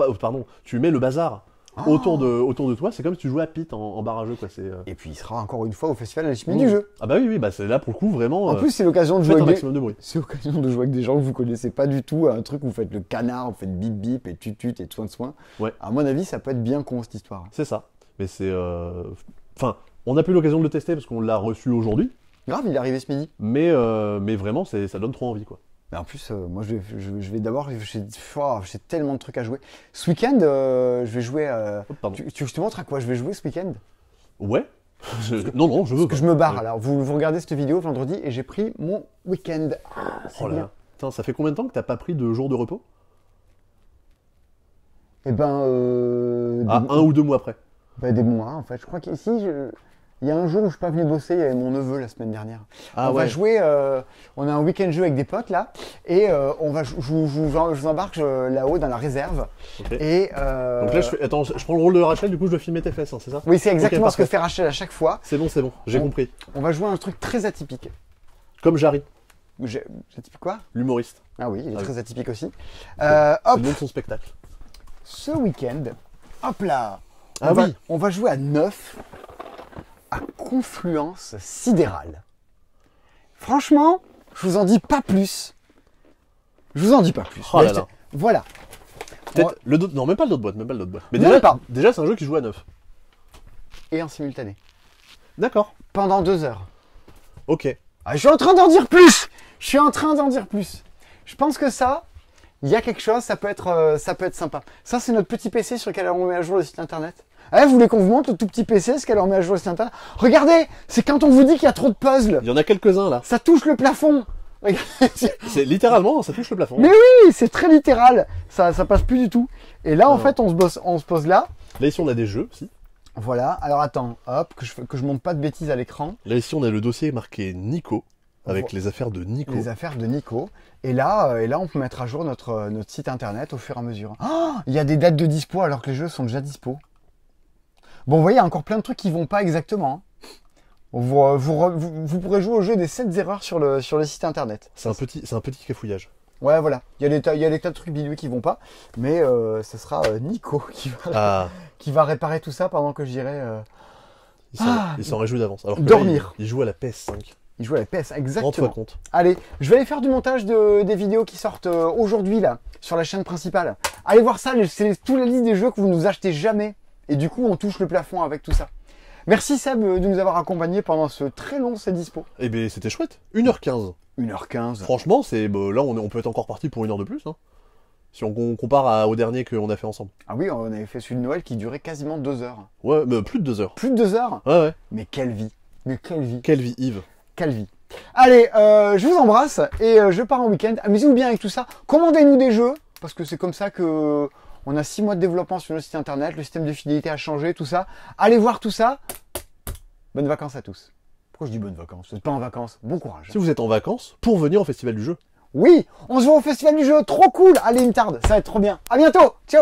tu mets le bazar autour de toi, c'est comme si tu jouais à Pete en barrageux quoi. Et puis il sera encore une fois au festival Alchimie du jeu. Ah bah oui, bah c'est là pour le coup vraiment. En plus c'est l'occasion de jouer avec c'est l'occasion de jouer avec des gens que vous connaissez pas du tout, un truc où vous faites le canard, vous faites bip bip et tut et soin. Ouais. À mon avis, ça peut être bien con cette histoire. C'est ça. Mais c'est enfin, on n'a plus l'occasion de le tester parce qu'on l'a reçu aujourd'hui. Grave, il est arrivé ce midi. Mais vraiment, ça donne trop envie, quoi. Mais en plus, moi, je vais d'abord... J'ai tellement de trucs à jouer. Ce week-end, je vais jouer... Tu veux que je te montre à quoi je vais jouer ce week-end? Ouais. Non, je veux. Parce que je me barre, alors. Vous regardez cette vidéo vendredi et j'ai pris mon week-end. Oh là. Putain, ça fait combien de temps que t'as pas pris de jours de repos? Eh ben... un ou 2 mois après. Bah, des mois, en fait. Je crois qu'ici, il y a un jour où je suis pas venu bosser, il y avait mon neveu la semaine dernière. On va jouer, on a un week-end jeu avec des potes là, et je vous embarque là-haut dans la réserve. Okay. Et donc là, je prends le rôle de Rachel, du coup je dois filmer tes fesses, hein, c'est ça? Oui, c'est exactement ce que fait Rachel à chaque fois. C'est bon, j'ai compris. On va jouer à un truc très atypique. Comme Jarry. Atypique quoi? L'humoriste. Ah oui, il est très atypique aussi. C'est le nom de son spectacle. Ce week-end, hop là, on va jouer à 9. À Confluence Sidérale. Franchement, je vous en dis pas plus. Oh là là. Voilà. Peut-être non, même pas le dos de boîte, Mais déjà c'est un jeu qui joue à 9. Et en simultané. D'accord. Pendant 2 heures. Ok. Ah, je suis en train d'en dire plus. Je pense que ça, il y a quelque chose, ça peut être sympa. Ça, c'est notre petit PC sur lequel on met à jour le site internet. Vous voulez qu'on vous montre le tout petit PC, ce qu'elle en met à jouer sur internet? Regardez, c'est quand on vous dit qu'il y a trop de puzzles. Il y en a quelques-uns là. Ça touche le plafond. C'est littéralement, ça touche le plafond. Mais oui, c'est très littéral. Ça passe plus du tout. Et là, en fait, on se pose là. Là ici, on a des jeux aussi. Voilà. Alors attends, hop, que je monte pas de bêtises à l'écran. Là ici, on a le dossier marqué Nico. Avec les affaires de Nico. Les affaires de Nico. Et là, on peut mettre à jour notre site internet au fur et à mesure. Il y a des dates de dispo alors que les jeux sont déjà dispo. Bon, vous voyez, il y a encore plein de trucs qui vont pas exactement. Vous pourrez jouer au jeu des 7 erreurs sur le site internet. C'est un petit cafouillage. Ouais, voilà. Il y a des tas de trucs bidouilles qui vont pas. Mais ce sera Nico qui va réparer tout ça pendant que j'irai... Il s'en réjouit d'avance. Alors que dormir. Là, il joue à la PS5. Il joue à la PS, exactement. Rends-toi compte. Allez, je vais aller faire du montage des vidéos qui sortent aujourd'hui là, sur la chaîne principale. Allez voir ça, c'est toute la liste des jeux que vous nous achetez jamais. Et du coup, on touche le plafond avec tout ça. Merci Seb de nous avoir accompagnés pendant ce très long C'est Dispo. Eh bien, c'était chouette. 1h15. 1h15. Franchement, là, on peut être encore parti pour 1 heure de plus. Hein. Si on compare au dernier qu'on a fait ensemble. Ah oui, on avait fait celui de Noël qui durait quasiment 2 heures. Ouais, mais plus de 2 heures. Plus de 2 heures? Ouais. Mais quelle vie. Quelle vie, Yves. Quelle vie. Allez, je vous embrasse et je pars en week-end. Amusez-vous bien avec tout ça. Commandez-nous des jeux, parce que c'est comme ça que on a 6 mois de développement sur notre site internet. Le système de fidélité a changé, tout ça. Allez voir tout ça. Bonnes vacances à tous. Pourquoi je dis bonnes vacances? Vous n'êtes pas en vacances. Bon courage. Si vous êtes en vacances, pour venir au Festival du Jeu. Oui, on se voit au Festival du Jeu. Trop cool. Allez, une tarde. Ça va être trop bien. À bientôt. Ciao.